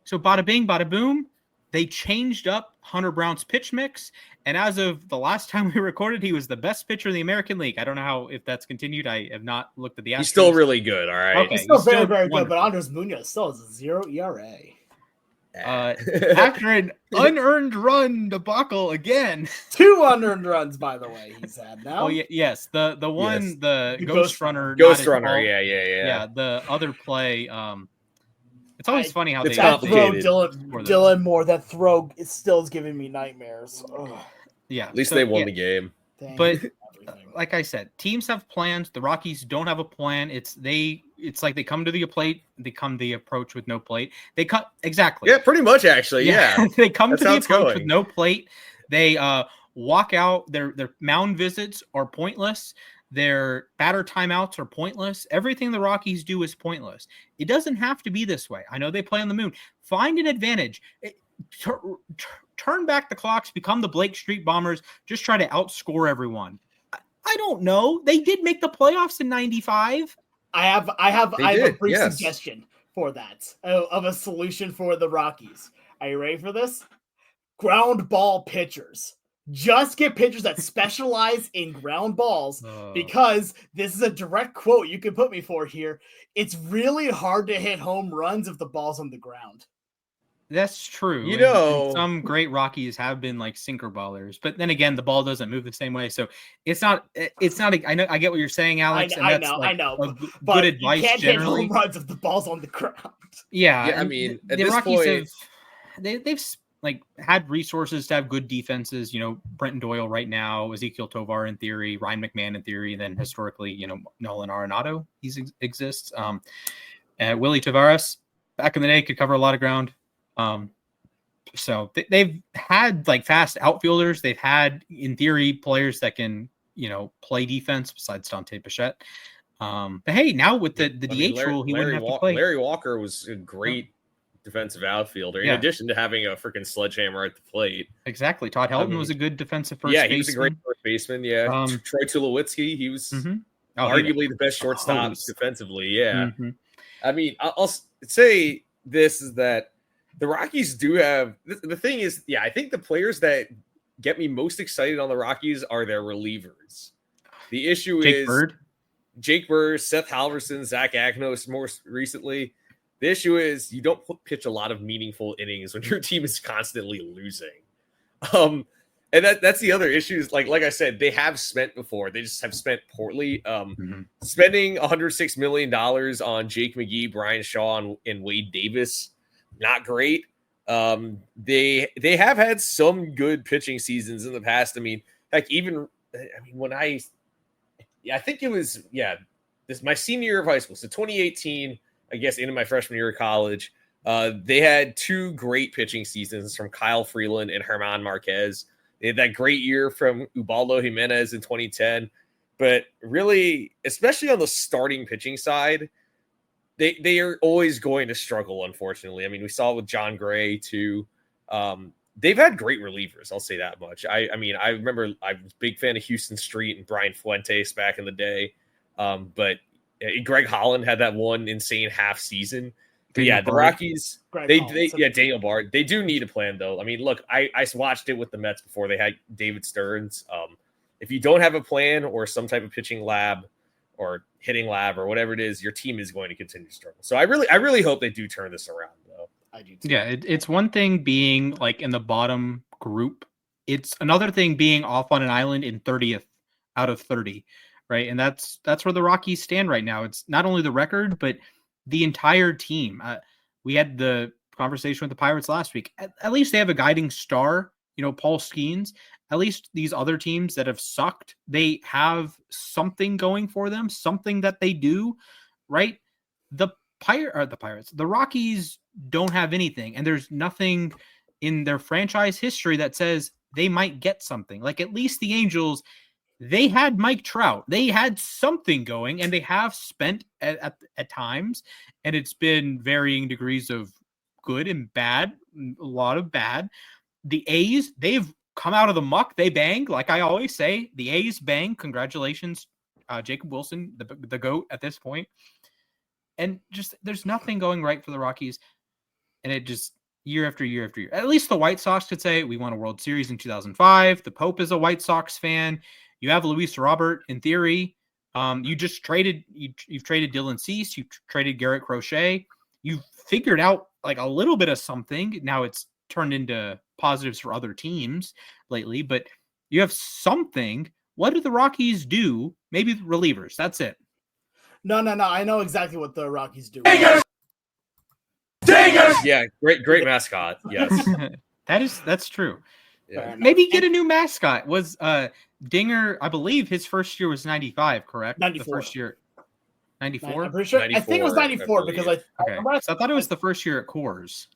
So bada bing, bada boom, they changed up Hunter Brown's pitch mix, and as of the last time we recorded, he was the best pitcher in the American League. I don't know if that's continued. I have not looked at the Astros. He's still really good, all right. Okay, he's still very, very good, but Andres Munoz still has a 0 ERA. After an unearned run debacle again. 2 unearned runs, by the way, he's had now. Oh, yes. The one, the Ghost Runner. Ghost Runner, yeah. Yeah, the other play, it's always funny how it's they complicated. Dylan Moore, that throw is still giving me nightmares. Ugh. Yeah. At least they won the game. But like I said, teams have plans. The Rockies don't have a plan. It's like they come to the plate, they come the approach with no plate. They cut exactly. Yeah, pretty much actually. Yeah. They come to the approach with no plate. They walk out. Their mound visits are pointless. Their batter timeouts are pointless. Everything the Rockies do is pointless. It doesn't have to be this way. I know they play on the moon. Find an advantage. Turn back the clocks. Become the Blake Street Bombers. Just try to outscore everyone. I don't know. They did make the playoffs in '95. I have a brief suggestion for that of a solution for the Rockies. Are you ready for this? Ground ball pitchers. Just get pitchers that specialize in ground balls, because this is a direct quote you can put me for here. It's really hard to hit home runs if the ball's on the ground. That's true. And some great Rockies have been like sinker ballers, but then again, the ball doesn't move the same way. So it's not. I know. I get what you're saying, Alex. I know. But good advice. You can't generally hit home runs if the ball's on the ground. Yeah. I mean, at the this Rockies point, they've like had resources to have good defenses. Brenton Doyle right now, Ezekiel Tovar in theory, Ryan McMahon in theory, and then historically, Nolan Arenado exists. Willie Tavares back in the day could cover a lot of ground. So they've had like fast outfielders. They've had, in theory, players that can, play defense besides Dante Bichette. But hey, now with the DH rule, he wouldn't have to play. Larry Walker was a great defensive outfielder, in addition to having a freaking sledgehammer at the plate. Exactly. Todd Helton was a good defensive first baseman. Yeah, he was a great first baseman. Yeah. Troy Tulowitzki, he was arguably the best shortstop defensively. Yeah. Mm-hmm. I mean, I'll say this is that the Rockies do have the thing is, I think the players that get me most excited on the Rockies are their relievers. The issue is Jake Bird, Seth Halverson, Zach Agnos more recently. The issue is you don't pitch a lot of meaningful innings when your team is constantly losing. And that's the other issue is like I said, they have spent before. They just have spent poorly. Spending $106 million on Jake McGee, Brian Shaw, and Wade Davis, not great. They have had some good pitching seasons in the past. I mean, heck, when I think it was this my senior year of high school, so 2018. I guess into my freshman year of college, they had 2 great pitching seasons from Kyle Freeland and German Marquez. They had that great year from Ubaldo Jimenez in 2010. But really, especially on the starting pitching side, they are always going to struggle, unfortunately. I mean, we saw it with John Gray, too. They've had great relievers, I'll say that much. I remember I was a big fan of Houston Street and Brian Fuentes back in the day. But Greg Holland had that one insane half season. But Daniel yeah, the Bard. Rockies, Greg Holland. Daniel Bard, they do need a plan though. I mean, look, I watched it with the Mets before they had David Stearns. If you don't have a plan or some type of pitching lab or hitting lab or whatever it is, your team is going to continue to struggle. So I really hope they do turn this around though. I do too. Yeah, it's one thing being like in the bottom group. It's another thing being off on an island in 30th out of 30, right? And that's where the Rockies stand right now. It's not only the record, but the entire team. We had the conversation with the Pirates last week. At least they have a guiding star, Paul Skeens. At least these other teams that have sucked, they have something going for them, something that they do, right? The Pirates, the Rockies don't have anything, and there's nothing in their franchise history that says they might get something. Like at least the Angels, they had Mike Trout. They had something going, and they have spent at times, and it's been varying degrees of good and bad, a lot of bad. The A's, they've come out of the muck. They bang, like I always say, the A's bang. Congratulations, Jacob Wilson, the GOAT at this point. And just there's nothing going right for the Rockies, and it just year after year after year. At least the White Sox could say we won a World Series in 2005. The Pope is a White Sox fan. You have Luis Robert in theory. You've traded Dylan Cease. You've traded Garrett Crochet. You've figured out like a little bit of something. Now it's turned into positives for other teams lately, but you have something. What do the Rockies do? Maybe relievers. That's it. No. I know exactly what the Rockies do. Dingers! Yeah, great mascot. Yes. That's true. Yeah. Maybe get a new mascot. Was Dinger, I believe his first year was 95, correct? 94. The first year. 94? I'm pretty sure. I think it was 94 because Okay. So I thought it was the first year at Coors.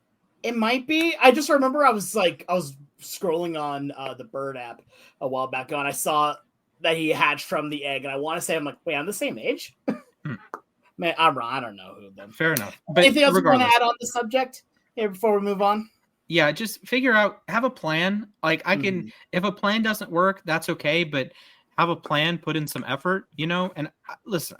It might be. I just remember I was scrolling on the Bird app a while back ago, and I saw that he hatched from the egg, and I want to say, I'm like, wait, I'm the same age? Man, I'm wrong. I don't know who them. Fair enough. But anything else you want to regardless, add on the subject here before we move on? yeah, just figure out, have a plan. Like if a plan doesn't work, that's okay, but have a plan, put in some effort, and listen,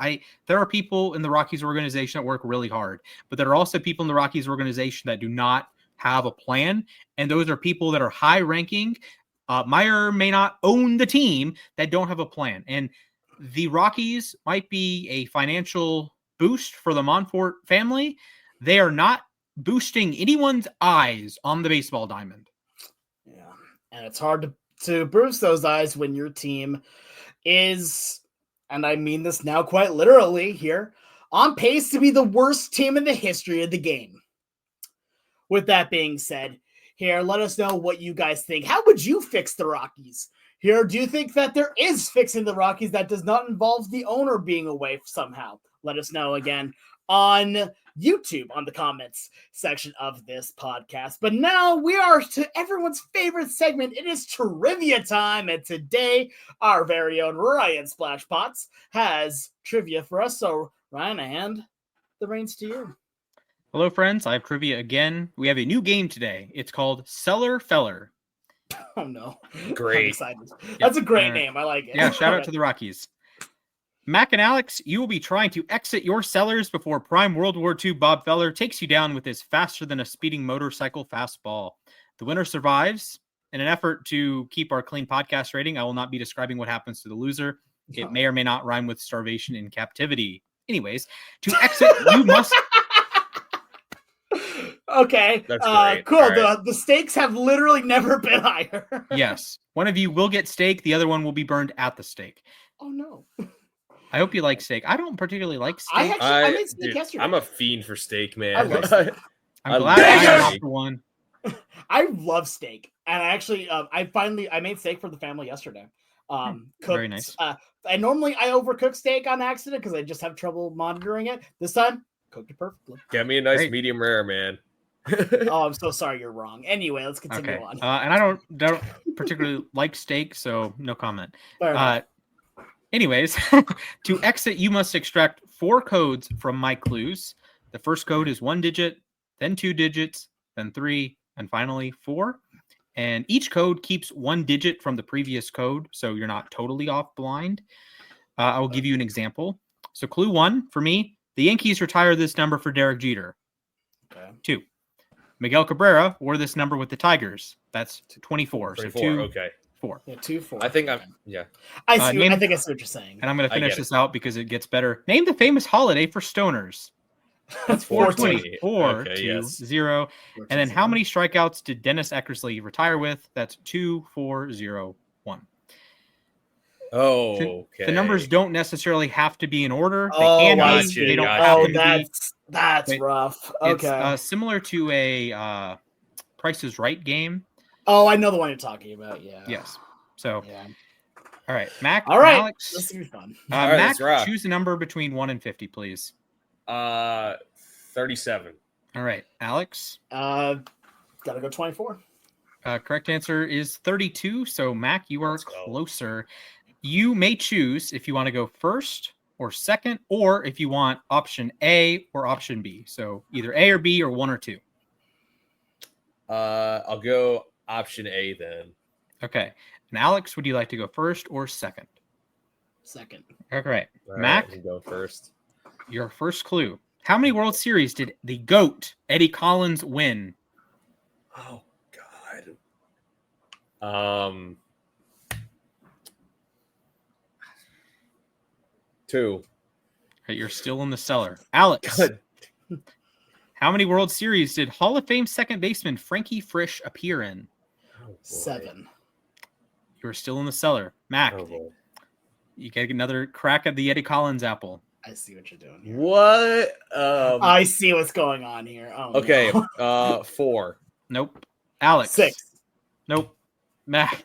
there are people in the Rockies organization that work really hard, but there are also people in the Rockies organization that do not have a plan. And those are people that are high ranking, may or may not own the team, that don't have a plan. And the Rockies might be a financial boost for the Manfred family. They are not boosting anyone's eyes on the baseball diamond. Yeah. And it's hard to boost those eyes when your team is, and I mean this now quite literally here, on pace to be the worst team in the history of the game. With that being said, here, let us know what you guys think. How would you fix the Rockies? Here, do you think that there is fixing the Rockies that does not involve the owner being away somehow? Let us know again on YouTube on the comments section of this podcast. But now we are to everyone's favorite segment. It is trivia time. And today, our very own Ryan Splashpots has trivia for us. So, Ryan, I hand the reins to you. Hello, friends. I have trivia again. We have a new game today. It's called Seller Feller. Oh, no. Great. I'm excited. That's a great name. I like it. Yeah, shout out to the Rockies. Mac and Alex, you will be trying to exit your cellars before prime World War II Bob Feller takes you down with his faster than a speeding motorcycle fastball. The winner survives. In an effort to keep our clean podcast rating, I will not be describing what happens to the loser. It may or may not rhyme with starvation in captivity. Anyways, to exit, you must... Okay, That's great. cool. Right. The stakes have literally never been higher. Yes. One of you will get steak. The other one will be burned at the stake. Oh, no. I hope you like steak. I don't particularly like steak. I made steak yesterday. I'm a fiend for steak, man. I love steak. I'm glad I am not the one. I love steak. And I actually, I made steak for the family yesterday. Cooked, Very nice. And normally I overcook steak on accident because I just have trouble monitoring it. This time, cooked it perfectly. Get me a nice Great. medium rare, man. Oh, I'm so sorry. You're wrong. Anyway, let's continue Okay. on. And I don't particularly like steak, so no comment. Fair enough. Anyways, to exit, you must extract 4 codes from my clues. The first code is 1 digit, then 2 digits, then 3, and finally 4. And each code keeps 1 digit from the previous code, so you're not totally off blind. I will give you an example. So clue 1 for me, the Yankees retire this number for Derek Jeter. Okay. 2, Miguel Cabrera wore this number with the Tigers. That's 24. 24. So 2, Okay. 4. Yeah, 2-4. I think okay. yeah. I see. name- I think I see what you're saying. And I'm going to finish get this out because it gets better. Name the famous holiday for stoners. That's 420. 4-2-0. Yes. And then how many strikeouts did Dennis Eckersley retire with? That's 2-4-0-1. Oh, okay. The numbers don't necessarily have to be in order. They Oh, can gotcha, be. They don't gotcha. have Oh, to be. that's But rough. It's Okay. similar to a Price is Right game. Oh, I know the one you're talking about. Yeah. Yes. So, Yeah. all right, Mac. All right. Alex. This will be fun. All right, Mac, let's rock. choose a number between 1 and 50, please. 37. All right, Alex. Gotta go 24. Correct answer is 32. So, Mac, you are Let's go. closer. You may choose if you want to go first or second, or if you want option A or option B. So, either A or B or 1 or 2. I'll go option A then. Okay. And Alex, would you like to go first or second? Second. Okay. All Mac, right, go first. your first clue. How many World Series did the GOAT, Eddie Collins, win? Oh God. 2. Okay, you're still in the cellar. Alex, Good. how many World Series did Hall of Fame second baseman Frankie Frisch appear in? Oh, boy. 7. You're still in the cellar. Mac, Oh, boy. you get another crack at the Eddie Collins apple. I see what you're doing here. What? I see what's going on here. Oh, Okay. no. 4. Nope. Alex. 6. Nope. Mac.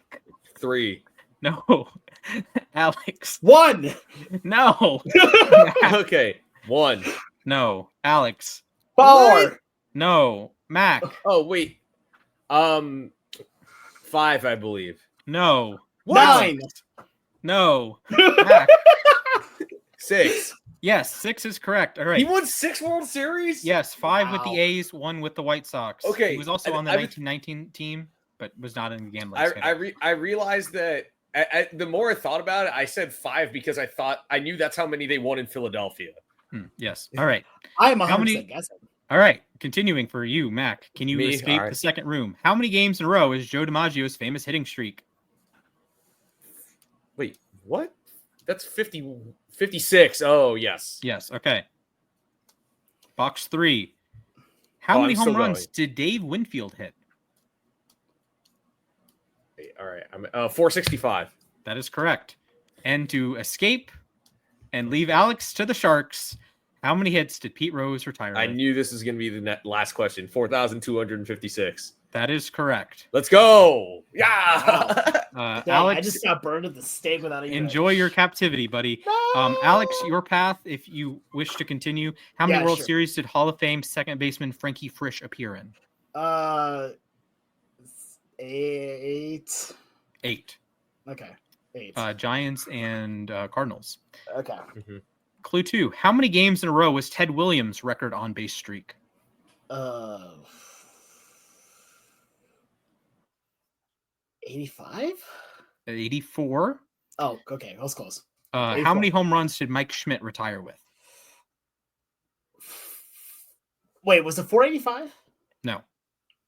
3. No. Alex. 1. No. Okay. 1. No. Alex. 4. No. Mac. Oh wait. 5, I believe. No. 9. No. Mac. 6. Yes, 6 is correct. All right. He won 6 World Series. Yes, 5 with Wow. the A's, 1 with the White Sox. Okay, He was also on the I- 1919 team, but was not in the gambling. I realized that the more I thought about it, I said 5 because I knew that's how many they won in Philadelphia. Yes. All right. I am 100% How many- guessing. All right. Continuing for you, Mac. Can you Me? escape All right. the second room? How many games in a row is Joe DiMaggio's famous hitting streak? Wait, what? That's 56. Oh, yes. Yes. Okay. Box 3. How Oh, many I'm home still runs going. did Dave Winfield hit? Wait, all right. I'm 465. That is correct. And to escape and leave Alex to the Sharks, how many hits did Pete Rose retire I with? knew this was going to be the last question. 4,256. That is correct. Let's go. Yeah. Dang, Alex, I just got burned at the stake without even. enjoy your captivity, buddy. No! Alex, your path, if you wish to continue. How many Yeah, World sure. Series did Hall of Fame second baseman Frankie Frisch appear in? 8. 8. Okay. 8. Giants and Cardinals. Okay. Clue 2. How many games in a row was Ted Williams' record on base streak? 85? 84. Oh, okay. I was close. How 84. many home runs did Mike Schmidt retire with? Wait, was it 485? No.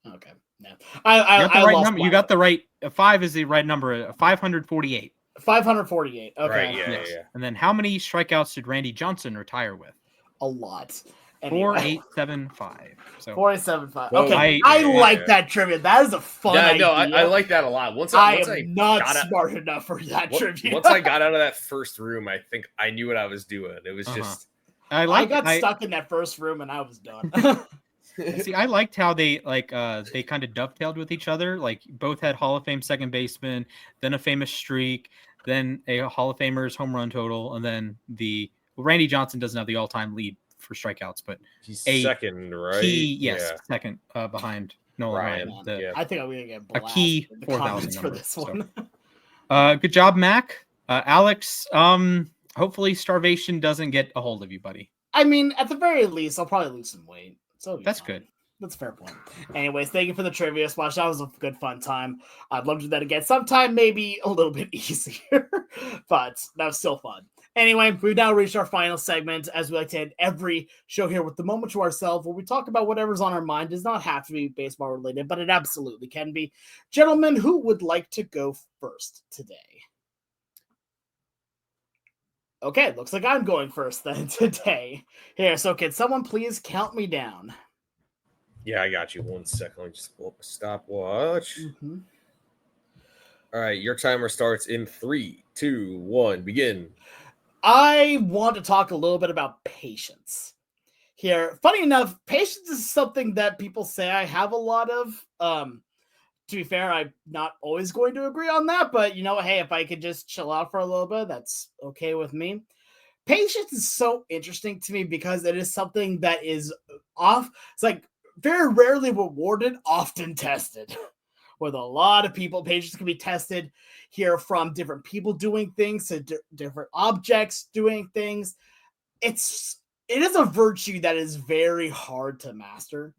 Okay. No. You got the I right lost number. You my- got the right. 5 is the right number. 548. 548. Okay. Right, yeah, Yes. yeah. And then how many strikeouts did Randy Johnson retire with? A lot. 4875. So 475. Whoa, Okay. I- I like that trivia. That is a fun Yeah, idea. no, I like that a lot. Once I once am not got out- smart enough for that trivia. once I got out of that first room, I think I knew what I was doing. It was just I I got stuck in that first room and I was done. See, I liked how they they kind of dovetailed with each other. Like both had Hall of Fame second baseman, then a famous streak, then a Hall of Famer's home run total, and then Randy Johnson doesn't have the all-time lead for strikeouts, but he's a second, right? second behind Nolan Ryan, Ryan. The- yeah. I think I'm gonna get blasted key in the 4,000 comments for number, this so. one. Good job, Mac. Alex, hopefully starvation doesn't get a hold of you, buddy. I mean, at the very least, I'll probably lose some weight. So it'll be That's fine. good. That's a fair point. Anyways, thank you for the trivia splash. That was a good fun time. I'd love to do that again sometime, maybe a little bit easier, but that was still fun. Anyway, we've now reached our final segment, as we like to end every show here with the moment to ourselves, where we talk about whatever's on our mind. It does not have to be baseball related, but it absolutely can be. Gentlemen, who would like to go first today? Okay, looks like I'm going first then today. Here, so can someone please count me down? Yeah, I got you. 1 second. Let me just pull up a stopwatch. Mm-hmm. All right, your timer starts in 3, 2, 1. Begin. I want to talk a little bit about patience here. Funny enough, patience is something that people say I have a lot of. To be fair, I'm not always going to agree on that, but you know, hey, if I could just chill out for a little bit, that's okay with me. Patience is so interesting to me because it is something that is it's like very rarely rewarded, often tested. With a lot of people, patience can be tested here, from different people doing things to different objects doing things. It is a virtue that is very hard to master.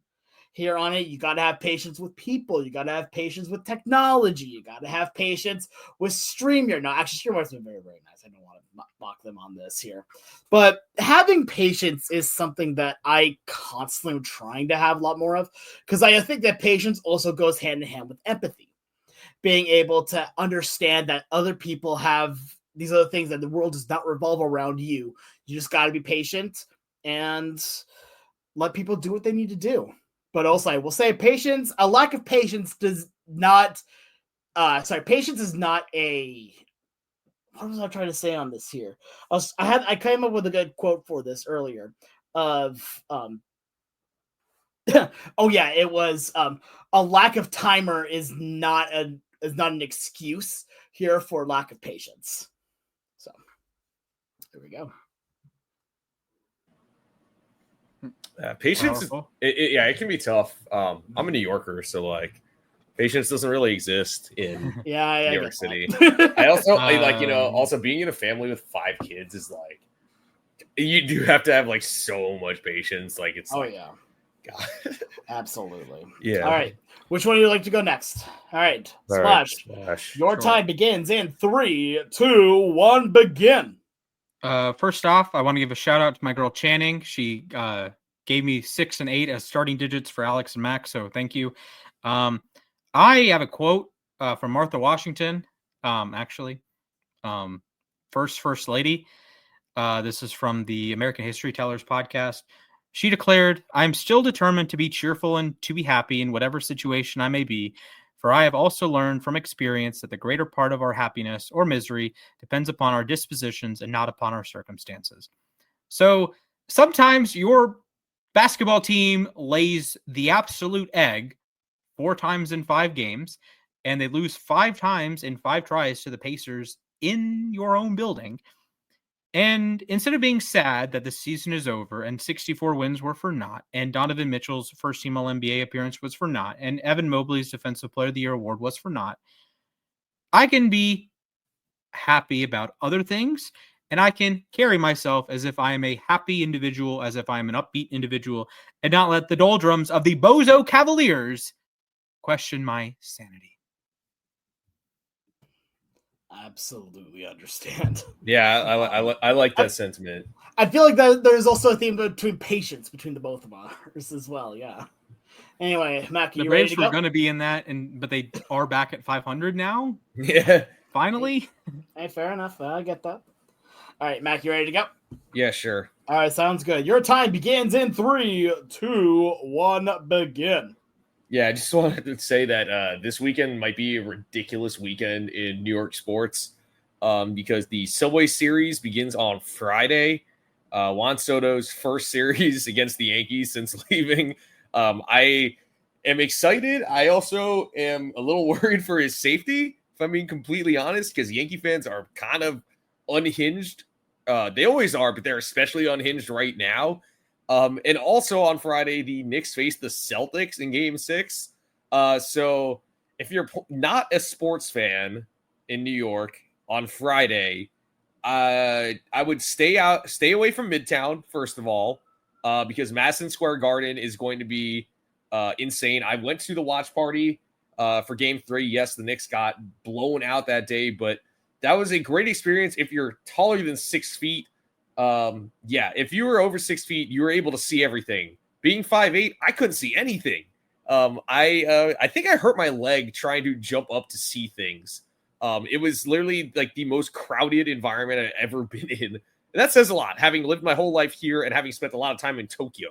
Here on it, you got to have patience with people. You got to have patience with technology. You got to have patience with StreamYard. No, actually, StreamYard's been very, very nice. I don't want to mock them on this here. But having patience is something that I constantly am trying to have a lot more of, because I think that patience also goes hand in hand with empathy. Being able to understand that other people have these other things, that the world does not revolve around you. You just got to be patient and let people do what they need to do. But also, I will say, a lack of patience does not, patience is not a, what was I trying to say on this here? I came up with a good quote for this earlier of, oh yeah, it was, a lack of timer is not an excuse here for lack of patience. So, there we go. Patience is, it can be tough. I'm a New Yorker, so like patience doesn't really exist in New York City. I also also being in a family with 5 kids is like, you do have to have like so much patience. Like it's God. Absolutely. Yeah. All right, which one would you like to go next? All right, Splash. Your time begins in 3, 2, 1. Begin. First off, I want to give a shout out to my girl Channing. She gave me 6 and 8 as starting digits for Alex and Max, so thank you. I have a quote from Martha Washington, First Lady. This is from the American History Tellers podcast. She declared, "I am still determined to be cheerful and to be happy in whatever situation I may be, for I have also learned from experience that the greater part of our happiness or misery depends upon our dispositions and not upon our circumstances." So sometimes your basketball team lays the absolute egg 4 times in 5 games, and they lose 5 times in 5 tries to the Pacers in your own building. And instead of being sad that the season is over and 64 wins were for naught, and Donovan Mitchell's first team All-NBA appearance was for naught, and Evan Mobley's Defensive Player of the Year award was for naught, I can be happy about other things, and I can carry myself as if I am a happy individual, as if I am an upbeat individual, and not let the doldrums of the Bozo Cavaliers question my sanity. Absolutely understand. Yeah, I like that sentiment. I feel like that there's also a theme between patience between the both of us as well. Yeah. Anyway, Mac, the Braves were going to be in that, but they are back at 500 now. Yeah. Finally. Hey, fair enough. I get that. All right, Mac, you ready to go? Yeah, sure. All right, sounds good. Your time begins in 3, 2, 1. Begin. Yeah, I just wanted to say that this weekend might be a ridiculous weekend in New York sports because the Subway Series begins on Friday. Juan Soto's first series against the Yankees since leaving. I am excited. I also am a little worried for his safety, if I'm being completely honest, because Yankee fans are kind of unhinged. They always are, but they're especially unhinged right now. And also on Friday, the Knicks face the Celtics in Game 6. So if you're not a sports fan in New York on Friday, I would stay away from Midtown, first of all, because Madison Square Garden is going to be insane. I went to the watch party for Game 3. Yes, the Knicks got blown out that day, but that was a great experience. If you're taller than 6 feet, if you were over 6 feet, you were able to see everything. Being 5'8", I couldn't see anything. I think I hurt my leg trying to jump up to see things. It was literally like the most crowded environment I've ever been in. And that says a lot, having lived my whole life here and having spent a lot of time in Tokyo.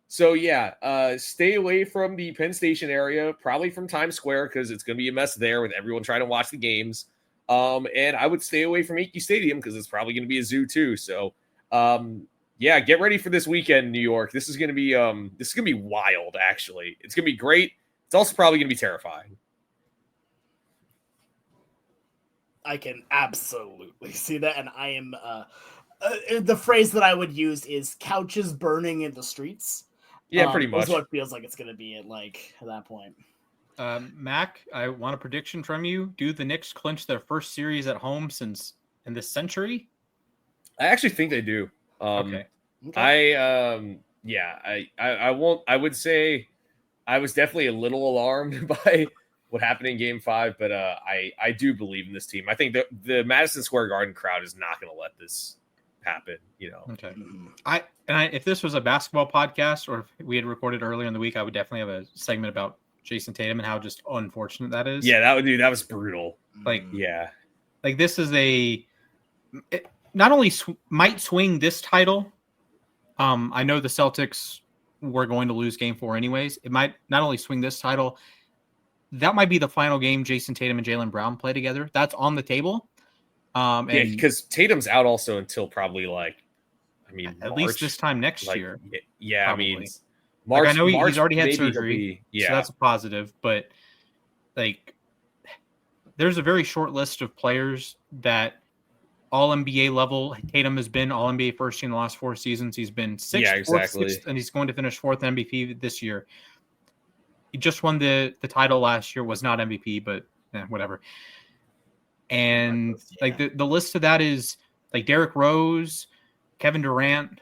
Stay away from the Penn Station area, probably from Times Square, because it's going to be a mess there with everyone trying to watch the games. And I would stay away from Yankee Stadium because it's probably going to be a zoo too. So, get ready for this weekend, New York. This is going to be wild. Actually, it's going to be great. It's also probably going to be terrifying. I can absolutely see that, and I am. The phrase that I would use is "couches burning in the streets." Yeah, pretty much. That's what it feels like it's going to be at that point. Mac, I want a prediction from you. Do the Knicks clinch their first series at home in this century? I actually think they do. Okay. I won't. I would say I was definitely a little alarmed by what happened in Game 5, but I do believe in this team. I think the Madison Square Garden crowd is not going to let this happen. Okay. If this was a basketball podcast or if we had recorded earlier in the week, I would definitely have a segment about Jason Tatum and how just unfortunate that is. Yeah, that was brutal. This is it not only might swing this title. I know the Celtics were going to lose Game 4 anyways. It might not only swing this title, that might be the final game Jason Tatum and Jaylen Brown play together. That's on the table. Because Tatum's out also until probably at March, least this time next year. Yeah, probably. March. I know March, he's already had surgery, so that's a positive. But there's a very short list of players that all NBA level. Tatum has been all NBA first team the last 4 seasons. He's been sixth, and he's going to finish 4th MVP this year. He just won the title last year. Was not MVP, but whatever. And the list of that is Derrick Rose, Kevin Durant,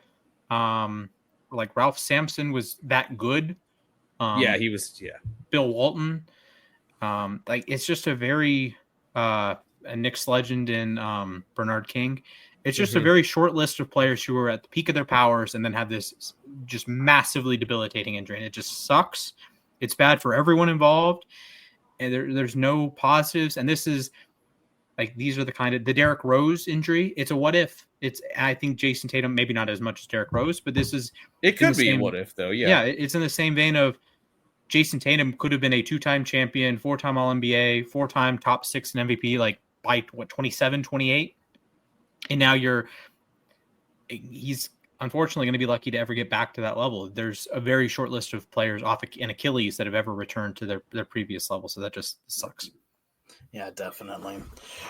Ralph Sampson was that good. He was. Yeah, Bill Walton. It's just a very a Knicks legend in Bernard King. It's just a very short list of players who are at the peak of their powers and then have this just massively debilitating injury. And it just sucks. It's bad for everyone involved. And there's no positives. And this is these are the kind of the Derrick Rose injury. It's a what if. I think Jason Tatum, maybe not as much as Derrick Rose, but it could be a what if though. Yeah. Yeah. It's in the same vein of Jason Tatum could have been a 2-time champion, 4-time All-NBA, 4-time top 6 in MVP, by 27, 28. And now he's unfortunately going to be lucky to ever get back to that level. There's a very short list of players off an Achilles that have ever returned to their previous level. So that just sucks. Yeah, definitely.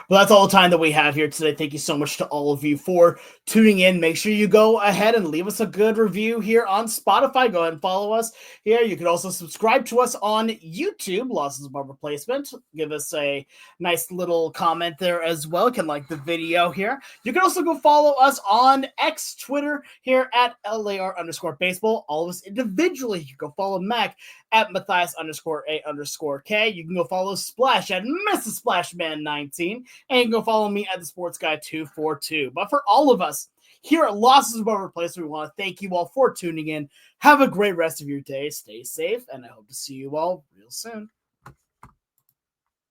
Well, that's all the time that we have here today. Thank you so much to all of you for tuning in. Make sure you go ahead and leave us a good review here on Spotify. Go ahead and follow us here. You can also subscribe to us on YouTube, Losses Above Replacement. Give us a nice little comment there as well. You can like the video here. You can also go follow us on X, Twitter here at LAR_baseball. All of us individually. You can go follow Mac at Mathias_A_K. You can go follow Splash at Mrs. Splashman19, and you can go follow me at the Sports Guy 242. But for all of us here at Losses Above Replacement, we want to thank you all for tuning in. Have a great rest of your day. Stay safe, and I hope to see you all real soon.